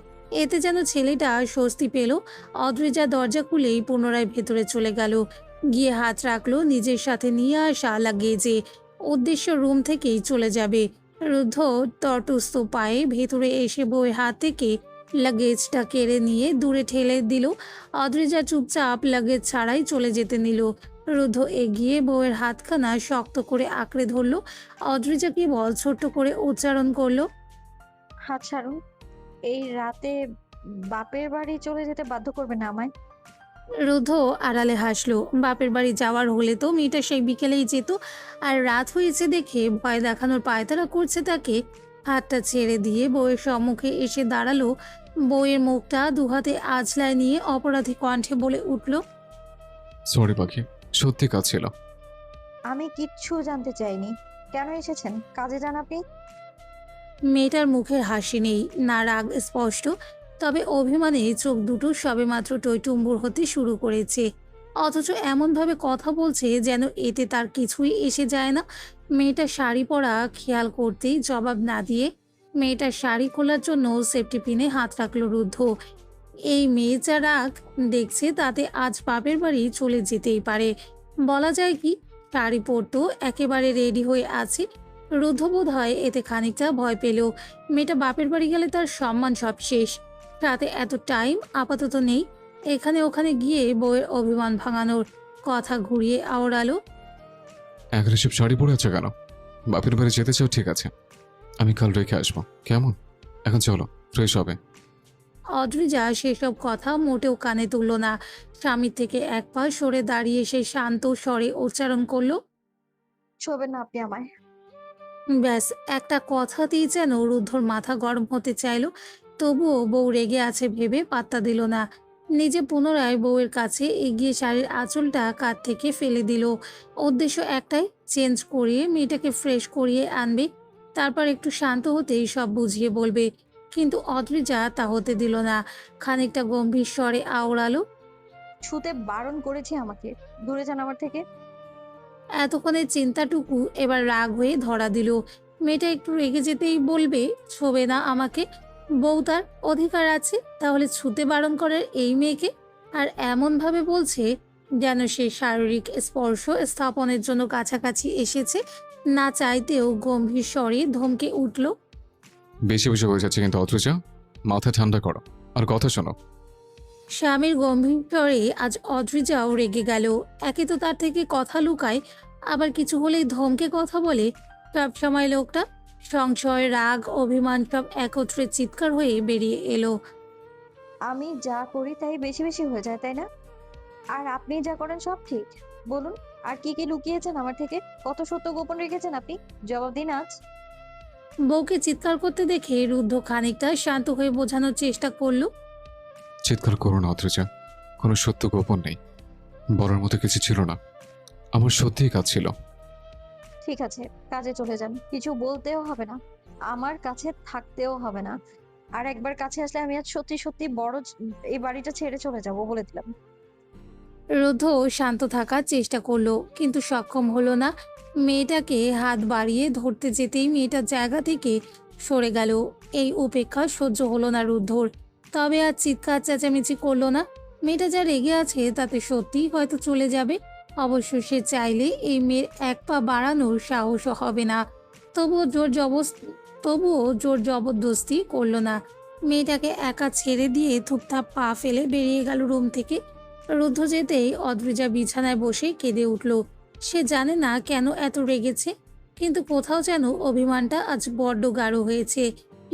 এতে যেন ছেলেটা স্বস্তি পেল। অদ্রিজা দরজা খুলেই পুনরায় ভেতরে চলে গেল। গিয়ে হাত রাখলো নিজের সাথে নিয়ে আসা লাগেজে। উদ্দেশ্য রুম থেকেই চলে যাবে। রুদ্ধ তটস্থ পায়ে ভেতরে এসে বউয়ের হাত থেকে লাগেজটা কেড়ে নিয়ে দূরে ঠেলে দিল। অদ্রিজা চুপচাপ লাগেজ ছাড়াই চলে যেতে নিল। রুদ্ধ এগিয়ে বউয়ের হাতখানা শক্ত করে আঁকড়ে ধরল। অদ্রিজা কেবল ছোট্ট করে উচ্চারণ করলো, হাত ছাড়ুন। এই রাতে বাপের বাড়ি চলে যেতে বাধ্য করবে না আমায়। রুদ্ধ আড়ালে হাসলো। বাপের বাড়ি যাওয়ার হলে তো মেয়েটা সেই বিকেলেই যেত। আর রাত হয়েছে দেখে ভয় দেখানোর পায়তারা করছে তাকে। হাতটা ছেড়ে দিয়ে বউয়ের সম্মুখে এসে দাঁড়ালো। বউয়ের মুখটা দুহাতে আঁচলায় নিয়ে অপরাধী কণ্ঠে বলে উঠল, সরি পাখি, সত্যি কাজ ছিল। আমি কিচ্ছু জানতে চাইনি। কেন এসেছেন? কাজে যান আপনি। মেয়েটার মুখের হাসি নেই, না রাগ স্পষ্ট, তবে অভিমানে চোখ দুটো সবেমাত্র টইটুম্বুর হতে শুরু করেছে। অথচ এমনভাবে কথা বলছে যেন এতে তার কিছুই এসে যায় না। মেয়েটার শাড়ি পরা খেয়াল করতেই জবাব না দিয়ে মেয়েটার শাড়ি খোলার জন্য সেফটি পিনে হাত রাখলো রুদ্ধ। এই মেয়ে যা রাগ দেখছে তাতে আজ বাপের বাড়ি চলে যেতেই পারে। বলা যায় কি, শাড়ি পরতো একেবারে রেডি হয়ে আছে। রুদ্ধ বোধ হয় এতে খানিকটা ভয় পেল। মেয়েটা বাপের বাড়ি গেলে তার সম্মান সব শেষ। রাতে এত টাইম আপাতত নেই এখানে ওখানে গিয়ে বউয়ের অভিমান ভাঙানোর। কথা ঘুরিয়ে আওড়ালো, অ্যাগ্রেসিভ শাড়ি পরে আছে কেন? বাপের বাড়ি যেতে চাও ঠিক আছে, আমি কাল রেখে আসবো, কেমন? এখন চলো, ফ্রেশ হবে। অদ্রিজা সেসব কথা মোটেও কানে তুলল না। স্বামীর থেকে এক পা সরে দাঁড়িয়ে সে শান্ত স্বরে উচ্চারণ করলো, ছোবেন না আপনি আমায়। ব্যাস একটা কথাতেই যেন রুদ্ধর মাথা গরম হতে চাইল। তবুও বউ রেগে আছে ভেবে পাত্তা দিল না। নিজে পুনরায় বউয়ের কাছে এগিয়ে শাড়ির আঁচলটা কাঁধ থেকে ফেলে দিল। উদ্দেশ্য একটাই, চেঞ্জ করিয়ে মেয়েটাকে ফ্রেশ করিয়ে আনবে। তারপর একটু শান্ত হতেই সব বুঝিয়ে বলবে। কিন্তু অদ্রিজা তা হতে দিল না। খানিকটা গম্ভীর স্বরে আওড়ালো, ছুতে বারণ করেছি আমাকে। দূরে যান আমার থেকে। এতক্ষণের চিন্তাটুকু এবার রাগ হয়ে ধরা দিল। মেয়েটা একটু রেগে যেতেই বলবে, ছোবে না আমাকে। বউ তার অধিকার আছে, তাহলে ছুতে বারণ করার এই মেয়েকে? আর এমনভাবে বলছে যেন সে শারীরিক স্পর্শ স্থাপনের জন্য কাছাকাছি এসেছে। না চাইতেও গম্ভীর স্বরে ধমকে উঠল, বেশি বেশি হয়ে যাচ্ছে কিন্তু অদ্রুজা, মাথা ঠান্ডা করো আর কথা শোনো। স্বামীর গম্ভীর স্বরে আজ অদ্রিজাও রেগে গেল। একে তো তার থেকে কথা লুকায়, আবার কিছু হলেই ধমকে কথা বলে। সবসময় লোকটা সংশয়, রাগ, অভিমান সব একত্রে চিৎকার হয়ে বেরিয়ে এলো। আমি যা করি তাই বেশি বেশি হয়ে যায়, তাই না? আর আপনি যা করেন সব ঠিক। বলুন, আর কি কি লুকিয়েছেন আমার থেকে? কত সত্য গোপন রেখেছেন আপনি? জবাব দিন আজ। বউকে চিৎকার করতে দেখে রুদ্ধ খানিকটা শান্ত হয়ে বোঝানোর চেষ্টা করলো। চিৎকার করো না অদ্রিজা, কোনো সত্য গোপন নেই, বলার মতো কিছু ছিল না। আমার সত্যিই কাজ ছিল। ঠিক আছে, কাজে চলে যান। কিছু বলতেও হবে না, আমার কাছে থাকতেও হবে না। আর একবার কাছে আসলে আমি আজ সত্যি সত্যি এই বাড়িটা ছেড়ে চলে যাব, বলে দিলাম। রুদ্ধ শান্ত থাকার চেষ্টা করলো, কিন্তু সক্ষম হলো না। মেয়েটাকে হাত বাড়িয়ে ধরতে যেতেই মেয়েটার জায়গা থেকে সরে গেল। এই উপেক্ষা সহ্য হলো না রুদ্ধর। তবে আর চিৎকার চেঁচামেচি করলো না। মেয়েটা যা রেগে আছে তাতে সত্যিই হয়তো চলে যাবে। অবশ্য সে চাইলে এই মেয়ের এক পা বাড়ানোর সাহসও হবে না। তবুও জোর জবরদস্তি করলো না। মেয়েটাকে একা ছেড়ে দিয়ে থুপথাপ পা ফেলে বেরিয়ে গেল রুম থেকে। রুদ্ধ যেতেই অদ্রিজা বিছানায় বসে কেঁদে উঠল। সে জানে না কেন এত রেগেছে, কিন্তু কোথাও যেন অভিমানটা আজ বড্ড গাঢ় হয়েছে।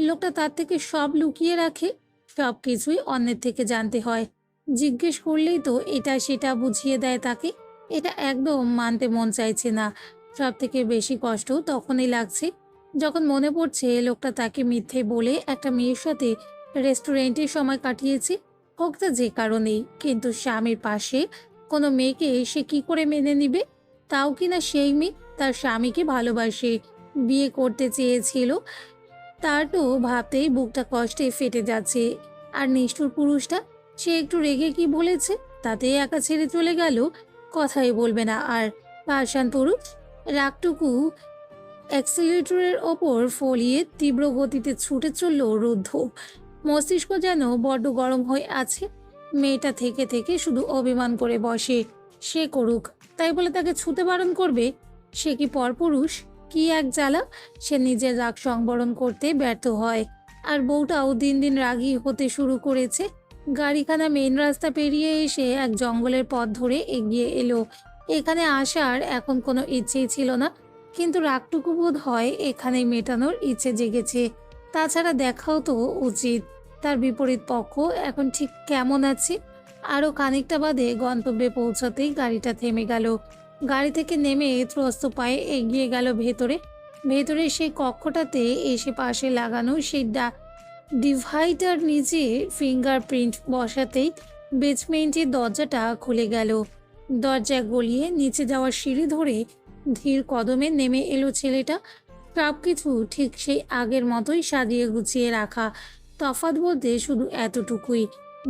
লোকটা তার থেকে সব লুকিয়ে রাখে, সব কিছুই অন্যের থেকে জানতে হয়। জিজ্ঞেস করলেই তো এটা সেটা বুঝিয়ে দেয় তাকে। এটা একদম মানতে মন চাইছে না। সব থেকে বেশি কষ্ট তখনই লাগছে যখন মনে পড়ছে লোকটা তাকে মিথ্যে বলে একটা মেয়ের সাথে রেস্টুরেন্টে সময় কাটিয়েছে, হোক তা যে কারণেই। কিন্তু স্বামীর পাশে কোনো মেয়েকে সে কি করে মেনে নিবে? তাও কিনা সেই মেয়ে তার স্বামীকে ভালোবাসে, বিয়ে করতে চেয়েছিল। তার তো ভাবতেই বুকটা কষ্টে ফেটে যাচ্ছে। আর নিষ্ঠুর পুরুষটা, সে একটু রেগে কি বলেছে তাতেই একা ছেড়ে চলে গেল, কথাই বলবে না আর। পাষাণ পুরুষ, রাগটুকু অ্যাক্সিলেটরের ওপর ফলিয়ে তীব্র গতিতে ছুটে চলল রুদ্ধ। মস্তিষ্ক যেন বড্ড গরম হয়ে আছে। মেয়েটা থেকে থেকে শুধু অভিমান করে বসে। সে করুক, তাই বলে তাকে ছুতে বারণ করবে? সে কি পরপুরুষ? কি এক জ্বালা! সে নিজের রাগ সংবরণ করতে ব্যর্থ হয়। আর বউটাও দিন দিন রাগী হতে শুরু করেছে। গাড়িখানা মেইন রাস্তা পেরিয়ে এসে এক জঙ্গলের পথ ধরে এগিয়ে এলো। এখানে আসার এখন কোনো ইচ্ছেই ছিল না, কিন্তু রাগটুকু বোধ হয় এখানেই মেটানোর ইচ্ছে জেগেছে। তাছাড়া দেখাও তো উচিত তার বিপরীত পক্ষ এখন ঠিক কেমন আছে। আরও খানিকটা বাদে গন্তব্যে পৌঁছাতেই গাড়িটা থেমে গেল। গাড়ি থেকে নেমে ত্রস্ত পায়ে এগিয়ে গেল ভেতরে সেই কক্ষটাতে এসে পাশে লাগানো সেই ডিভাইডার নিচে ফিঙ্গারপ্রিন্ট বসাতেই বেসমেন্টের দরজাটা খুলে গেল। দরজা গলিয়ে নিচে যাওয়ার সিঁড়ি ধরে ধীর কদমে নেমে এলো ছেলেটা। সব কিছু ঠিক সেই আগের মতোই সাজিয়ে গুছিয়ে রাখা। তফাৎ বলতে শুধু এতটুকুই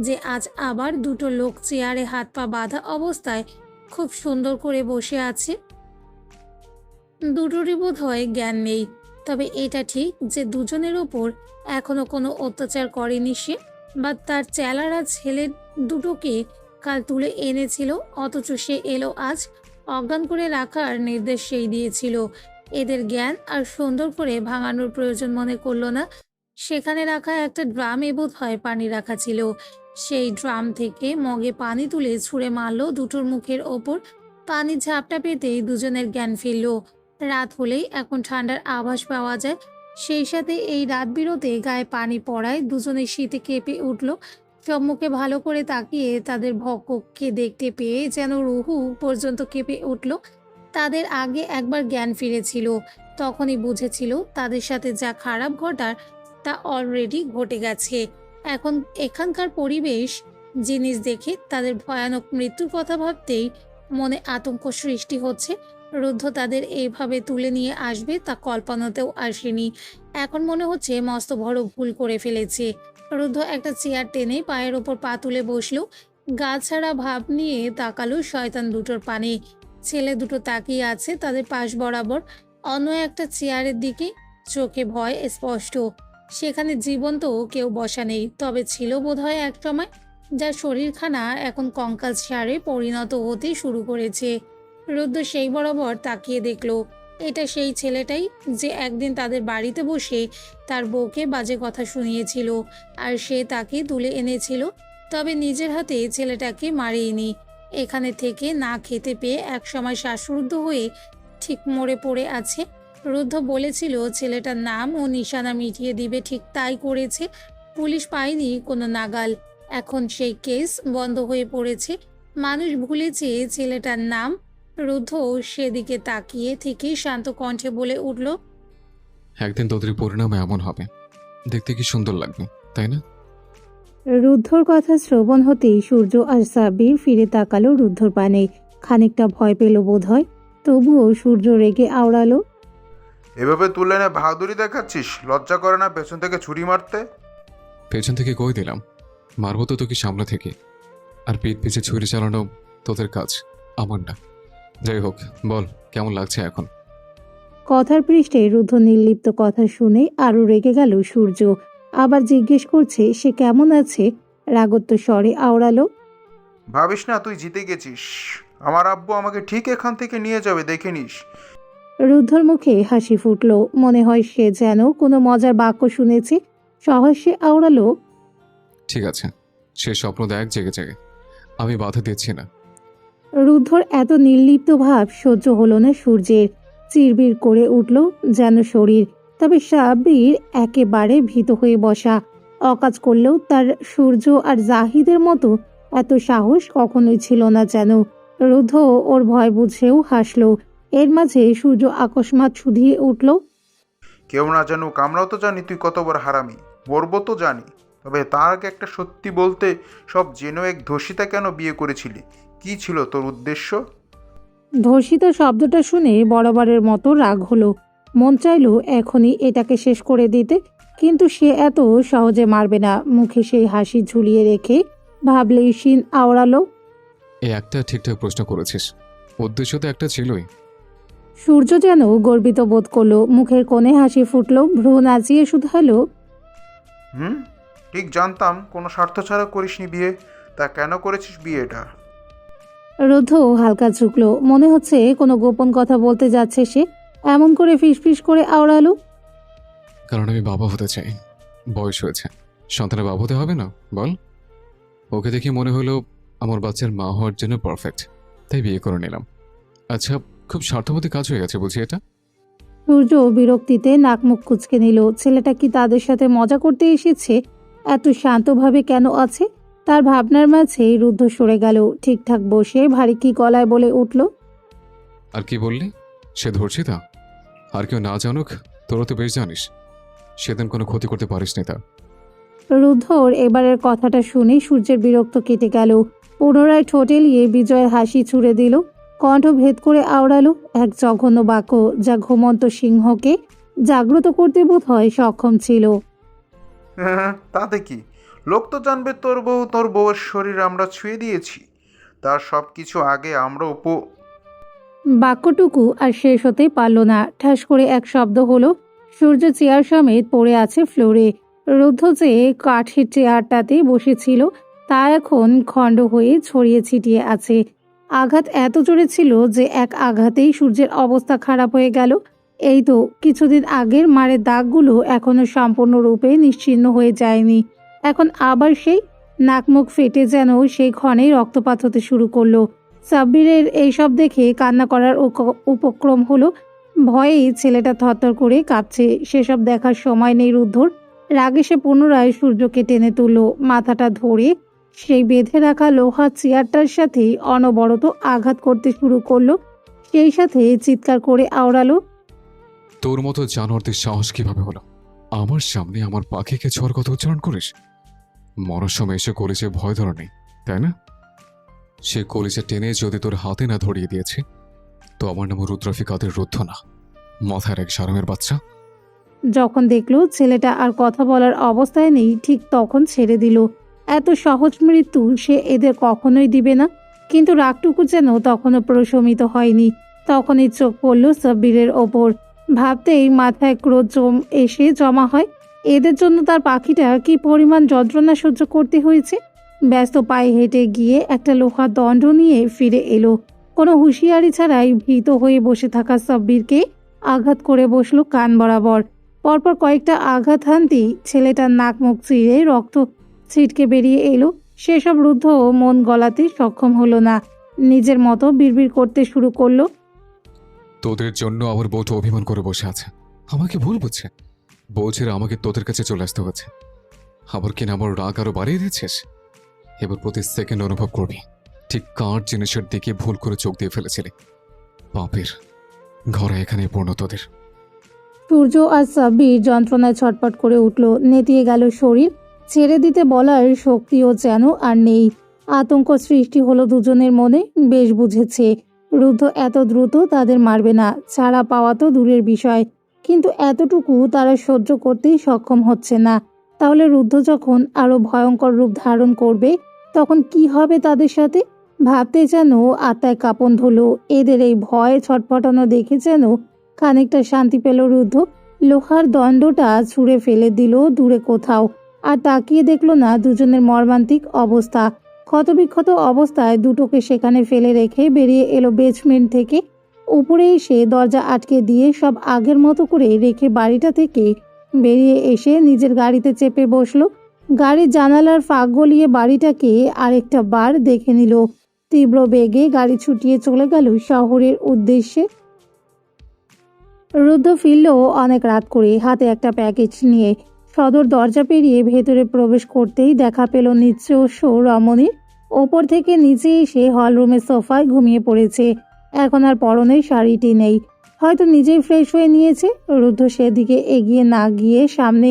যে আজ আবার দুটো লোক চেয়ারে হাত পা বাঁধা অবস্থায় খুব সুন্দর করে বসে আছে। দুটোরই বোধ হয় জ্ঞান নেই, তবে এটা ঠিক যে দুজনের ওপর এখনো কোনো অত্যাচার করেনি সে, বা তার চেলারা ছেলে দুটোকে কাল তুলে এনেছিল, অথচ সে এলো আজ। অজ্ঞান করে রাখার নির্দেশ সেই দিয়েছিল। এদের জ্ঞান আর সুন্দর করে ভাঙানোর প্রয়োজন মনে করলো না। সেখানে রাখা একটা ড্রামে বোধ হয় পানি রাখা ছিল। সেই ড্রাম থেকে মগে পানি তুলে ছুঁড়ে মারলো দুটোর মুখের ওপর। পানি ঝাপটা পেতেই দুজনের জ্ঞান ফিরল। রাত হলেই এখন ঠান্ডার আভাস পাওয়া যায়, সেই সাথে এই রাত বিরতে গায়ে পানি পড়ায় দুজনের শীতে কেঁপে উঠল। সম্মুখে ভালো করে তাকিয়ে তাদের ভক্ষককে দেখতে পেয়ে যেন রুহু পর্যন্ত কেঁপে উঠল। তাদের আগে একবার জ্ঞান ফিরেছিল, তখনই বুঝেছিল তাদের সাথে যা খারাপ ঘটার তা অলরেডি ঘটে গেছে। এখন এখানকার পরিবেশ জিনিস দেখে তাদের ভয়ানক মৃত্যুর কথা ভাবতেই মনে আতঙ্ক সৃষ্টি হচ্ছে। রুদ্ধ তাদের এইভাবে তুলে নিয়ে আসবে তা কল্পনাতেও আসেনি। এখন মনে হচ্ছে মস্ত বড় ভুল করে ফেলেছে। রুদ্ধ একটা চেয়ার টেনে পায়ের ওপর পা তুলে বসলো। গা ছাড়া ভাব নিয়ে তাকালো শয়তান দুটোর পানে। ছেলে দুটো তাকিয়ে আছে তাদের পাশ বরাবর অন্য একটা চেয়ারের দিকে। চোখে ভয় স্পষ্ট। সেখানে জীবন্ত কেউ বসা নেই, তবে ছিল বোধহয় এক সময়, যার শরীরখানা এখন কঙ্কাল সারে পরিণত হতে শুরু করেছে। রুদ্র সেই বরাবর তাকিয়ে দেখলো এটা সেই ছেলেটাই যে একদিন তাদের বাড়িতে বসে তার বউকে বাজে কথা শুনিয়েছিল, আর সে তাকে তুলে এনেছিল। তবে নিজের হাতে ছেলেটাকে মারিয়েনি। এখানে থেকে না খেতে পেয়ে একসময় শ্বাসরুদ্ধ হয়ে ঠিক মরে পড়ে আছে। রুদ্ধ বলেছিল ছেলেটার নাম ও নিশানা মিটিয়ে দিবে, ঠিক তাই করেছে। পুলিশ পায়নি কোনো নাগাল। এখন সেই কেস বন্ধ হয়ে পড়েছে। মানুষ ভুলেছে ছেলেটার নাম। রুদ্ধ সেদিকে তাকিয়ে থেকে শান্ত কণ্ঠে বলে উঠল, একদিন তোদের পরিণাম এমন হবে, দেখতে কি সুন্দর লাগবে, তাই না? রুদ্ধর কথা শ্রবণ হতেই সূর্য আর সাব্বির ফিরে তাকালো রুদ্ধর পানে। খানিকটা ভয় পেল বোধহয়, তবুও সূর্য রেগে আওড়ালো, এভাবে তুলে এনে বাহাদুরি দেখাচ্ছিস? লজ্জা করে না পেছন থেকে ছুরি মারতে? পেছন থেকে কই দিলাম, মারবো তো তোকে সামনে থেকে। আর পিঠ পিছে ছুরি চালানো তোদের কাজ, আমার না। যাই হোক, বল কেমন লাগছে এখন? কথার পৃষ্ঠে রুদ্ধ নির্লিপ্ত কথা শুনে আরো রেগে গেল সূর্য। আবার জিজ্ঞেস করছে সে কেমন আছে। রাগত্ব স্বরে আওড়ালো, ভাবিস না তুই জিতে গেছিস। আমার আব্বু আমাকে ঠিক এখান থেকে নিয়ে যাবে, দেখে নিস। রুদ্ধর মুখে হাসি ফুটল, মনে হয় সে যেন কোনো মজার বাক্য শুনেছে। সহসে আওড়ালো, ঠিক আছে, সে স্বপ্ন দেখ জেগে জেগে, আমি বাধা দিচ্ছি না। রুদ্ধর এত নির্লিপ্ত ভাব সহ্য হলো না সূর্যের। চিরবির করে উঠল যেন শরীর। তবে সাব্বির একেবারে ভীত হয়ে বসা। অকাজ করলেও তার সূর্য আর জাহিদের মতো এত সাহস কখনোই ছিল না যেন। রুদ্ধ ওর ভয় বুঝেও হাসল। এর মাঝে সূর্য আকস্মাৎ শুধিয়ে উঠল, কেউ না জানুক, আমরাও তো জানি তুই কত বড় হারামি। মরবো তো জানি, তবে তার আগে একটা সত্যি বলতে, সব জেনেও এক ধর্ষিতা কেন বিয়ে করেছিলি? কি ছিল তোর উদ্দেশ্য? ধর্ষিতা শব্দটা শুনে বরাবরের মতো রাগ হলো। মন চাইল এখনই এটাকে শেষ করে দিতে, কিন্তু সে এত সহজে মারবে না। মুখে সেই হাসি ঝুলিয়ে রেখে ভাবলেই শিন আওড়ালো, এই একটা ঠিকঠাক প্রশ্ন করেছিস, উদ্দেশ্য তো একটা ছিলই। সূর্য যেন গর্বিত বোধ করলো। মুখের কোণে হাসি ফুটল, ভ্রু নাচিয়ে শুধালো, ঠিক জানতাম কোনো স্বার্থ ছাড়া করিসনি বিয়ে। তা কেন করেছিস বিয়েটা? রুদ্ধ হালকা ঝুঁকলো, মনে হচ্ছে কোনো গোপন কথা বলতে যাচ্ছে সে। এমন করে ফিসফিস করে আওড়ালো, কারণ আমি বাবা হতে চাই। বয়স হয়েছে, সন্তানের বাবা হতে হবে না বল? ওকে দেখে মনে হলো আমার বাচ্চার মা হওয়ার জন্য পারফেক্ট, তাই বিয়ে করে নিলাম। আচ্ছা, খুব স্বার্থপতি কাজ হয়ে গেছে বুঝি এটা? সূর্য বিরক্তিতে নাক মুখ কুঁচকে নিল। ছেলেটা কি তাদের সাথে মজা করতে এসেছে? এত শান্তভাবে কেন আছে? তার ভাবনার মাঝে রুদ্ধ সরে গেল। ঠিকঠাক বসে ভারী কি গলায় বলে উঠল, আর কি বললি? সে ধর্ষিতা? আর কেউ না জানুক, তোরা তো বেশ জানিস। সেদিন কোনো ক্ষতি করতে পারিসনি তার। রুদ্ধর এবারের কথাটা শুনে সূর্যের বিরক্ত কেটে গেল। পুনরায় ঠোঁটে লিয়ে বিজয়ের হাসি ছুড়ে দিল। কণ্ঠ ভেদ করে আওড়ালো এক জঘন্য বাক্য, যা ঘুমন্ত সিংহকে জাগ্রত করতে বোধ হয় সক্ষম ছিল। তাতে কি? লোক তো জানবে তোর বউ, তোর বউয়ের শরীর আমরা ছুঁয়ে দিয়েছি। তার সব কিছু আগে আমরা বাক্যটুকু আর শেষ হতে পারল না। ঠাস করে এক শব্দ হলো। সূর্য চেয়ার সমেত পড়ে আছে ফ্লোরে। রুদ্ধ যে কাঠের চেয়ারটাতে বসেছিল তা এখন খণ্ড হয়ে ছড়িয়ে ছিটিয়ে আছে। আঘাত এত জোরে ছিল যে এক আঘাতেই সূর্যের অবস্থা খারাপ হয়ে গেল। এই তো কিছুদিন আগের মারের দাগগুলো এখনো সম্পূর্ণরূপে নিশ্চিহ্ন হয়ে যায়নি। এখন আবার সেই নাকমুখ ফেটে যেন সেই ক্ষণেই রক্তপাত হতে শুরু করলো। সাব্বিরের এইসব দেখে কান্না করার উপক্রম হলো। ভয়েই ছেলেটা থরথর করে কাঁপছে। সেসব দেখার সময় নেই রুদ্ধর। রাগে সে পুনরায় সূর্যকে টেনে তুলল। মাথাটা ধরে সেই বেঁধে রাখা লোহার চেয়ারটার সাথে অনবরত আঘাত করতে শুরু করলো। সেই সাথে চিৎকার করে আওড়ালো, তোর মতো জানোয়ারদের সাহস কিভাবে হলো আমার সামনে আমার পাখিকে ছোঁয়ার কথা উচ্চারণ করিস? মরার সময় এসে কলেজে ভয় ধরা নেই, তাই না? সে কলেজে টেনে যদি তোর হাতে না ধরিয়ে দিয়েছে তো আমার নাম রুদ্রাফি কাদের রুদ্ধ না, মাথার এক সারামের বাচ্চা। যখন দেখলো ছেলেটা আর কথা বলার অবস্থায় নেই, ঠিক তখন ছেড়ে দিল। এত সহজ মৃত্যু সে এদের কখনোই দিবে না। কিন্তু রাগটুকু যেন তখনও প্রশমিত হয়নি। তখনই চোখ পড়ল সাব্বিরের ওপর। ভাবতেই মাথায় ক্রোধ এসে জমা হয়। এদের জন্য তার পাখিটা কি পরিমাণ যন্ত্রণা সহ্য করতে হয়েছে। ব্যস্ত পায়ে হেঁটে গিয়ে একটা লোহার দণ্ড নিয়ে ফিরে এলো। কোনো হুঁশিয়ারি ছাড়াই ভীত হয়ে বসে থাকা সাব্বিরকে আঘাত করে বসলো কান বরাবর। পরপর কয়েকটা আঘাত হানতেই ছেলেটার নাক মুখ চিরে রক্ত ছিটকে বেরিয়ে এলো। সেসব রুদ্ধ মন গলাতে সক্ষম হলো না, নিজের মতো বিড়বিড় করতে শুরু করলো। তোদের জন্য আমার বউটা অভিমান করে বসে আছে, আমাকে ভুল বুঝছে। বউ ছেড়ে আমাকে তোদের কাছে চলে আসতে হচ্ছে। আবার কিনা আমার রাগ আরো বাড়িয়ে দিচ্ছিস। এবার প্রতি সেকেন্ড অনুভব করবি ঠিক কার জিনিসের দিকে ভুল করে চোখ দিয়ে ফেলেছিলি। পাপের ঘরে এখানে পূর্ণ তোদের। সূর্য আর সাব্বির যন্ত্রণায় ছটপট করে উঠল, নেতিয়ে গেল শরীর, ছেড়ে দিতে বলার শক্তিও যেন আর নেই। আতঙ্ক সৃষ্টি হলো দুজনের মনে। বেশ বুঝেছে রুদ্ধ এত দ্রুত তাদের মারবে না, ছাড়া পাওয়া তো দূরের বিষয়, কিন্তু এতটুকু তারা সহ্য করতেই সক্ষম হচ্ছে না। তাহলে রুদ্ধ যখন আরো ভয়ঙ্কর রূপ ধারণ করবে তখন কি হবে তাদের সাথে? ভাবতে যেন আত্মায় কাঁপন ধরল। এদের এই ভয়ে ছটফটানো দেখে যেন খানিকটা শান্তি পেল রুদ্ধ। লোহার দণ্ডটা ছুঁড়ে ফেলে দিল দূরে কোথাও, আর তাকিয়ে দেখলো না দুজনের মর্মান্তিক অবস্থা। ক্ষতবিক্ষত অবস্থায় দুটোকে সেখানে ফেলে রেখে বেরিয়ে এলো বেসমেন্ট থেকে। উপরে এসে দরজা আটকে দিয়ে সব আগের মতো করে রেখে বাড়িটা থেকে বেরিয়ে এসে নিজের গাড়িতে চেপে বসলো। গাড়ির জানালার ফাঁক গলিয়ে বাড়িটাকে আরেকটা বার দেখে নিল। তীব্র বেগে গাড়ি ছুটিয়ে চলে গেল শহরের উদ্দেশ্যে। রুদ্ধ ফিরল অনেক রাত করে, হাতে একটা প্যাকেজ নিয়ে। সদর দরজা পেরিয়ে ভেতরে প্রবেশ করতেই দেখা পেল নিঃস্ব রমণীর। ওপর থেকে নিচে এসে হলরুমের সোফায় ঘুমিয়ে পড়েছে। এখন আর পরনে শাড়িটি নেই, হয়তো নিজেই ফ্রেশ হয়ে নিয়েছে। রুদ্ধ সেদিকে এগিয়ে না গিয়ে সামনে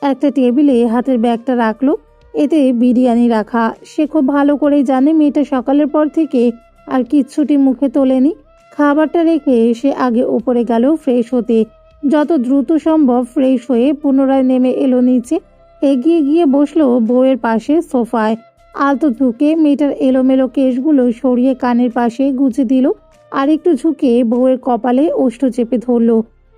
একটা টেবিলে হাতের ব্যাগটা রাখলো, এতে বিরিয়ানি রাখা। সে খুব ভালো করেই জানে মেয়েটা সকালের পর থেকে আর কিচ্ছুটি মুখে তোলেনি। খাবারটা রেখে সে আগে উপরে গেল ফ্রেশ হতে। যত দ্রুত সম্ভব ফ্রেশ হয়ে পুনরায় নেমে এলো নিচে, এগিয়ে গিয়ে বসলো বউয়ের পাশে সোফায়। আলতো ঝুঁকে মেয়েটার এলোমেলো কেশগুলো সরিয়ে কানের পাশে গুজে দিল, আর একটু ঝুঁকে বউয়ের কপালে ওষ্ঠ চেপে ধরল।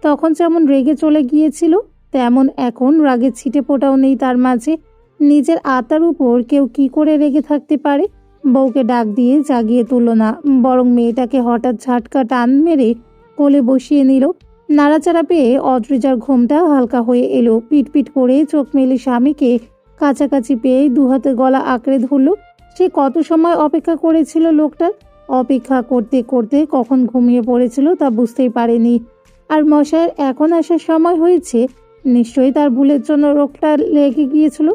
তখন যেমন রেগে চলে গিয়েছিল তেমন এখন রাগের ছিটে ফোটাও নেই তার মাঝে। নিজের আত্মার উপর কেউ কি করে রেগে থাকতে পারে? বউকে ডাক দিয়ে জাগিয়ে তুলল না, বরং মেয়েটাকে হঠাৎ ঝাটকা টান মেরে কোলে বসিয়ে নিল। নাড়াচাড়া পেয়ে অদ্রিজার ঘুমটা হালকা হয়ে এলো। পিটপিট করে চোখ মেলে স্বামীকে কাছাকাছি পেয়ে দুহাতে গলা আঁকড়ে ধরল। সে কত সময় অপেক্ষা করেছিল লোকটার। অপেক্ষা করতে করতে কখন ঘুমিয়ে পড়েছিল তা বুঝতেই পারেনি। আর মশাইয়ের এখন আসার সময় হয়েছে। নিশ্চয়ই তার ভুলের জন্য লোকটা রেগে গিয়েছিল।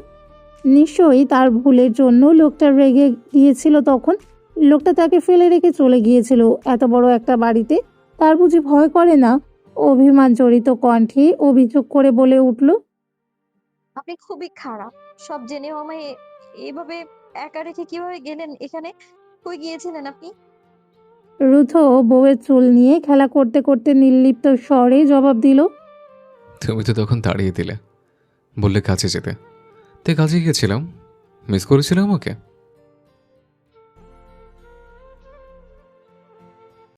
নিশ্চয়ই তার ভুলের জন্য লোকটা রেগে গিয়েছিল। তখন লোকটা তাকে ফেলে রেখে চলে গিয়েছিল এত বড় একটা বাড়িতে। তার বুঝি ভয় করে না? অভিমান জড়িত কণ্ঠে অভিযোগ করে বলে উঠল, আপনি খুবই খারাপ। সব জেনেও আমায় এভাবে একা রেখে কিভাবে গেলেন এখানে? কই গিয়েছিলেন আপনি? রুদ্ধ বউয়ের চুল নিয়ে খেলা করতে করতে নির্লিপ্ত স্বরে জবাব দিল, তুমি তো তখন তাড়িয়ে দিলে, বললে কাজে যেতে। তাই কাজে গিয়েছিলাম। মিস করেছিলে আমাকে?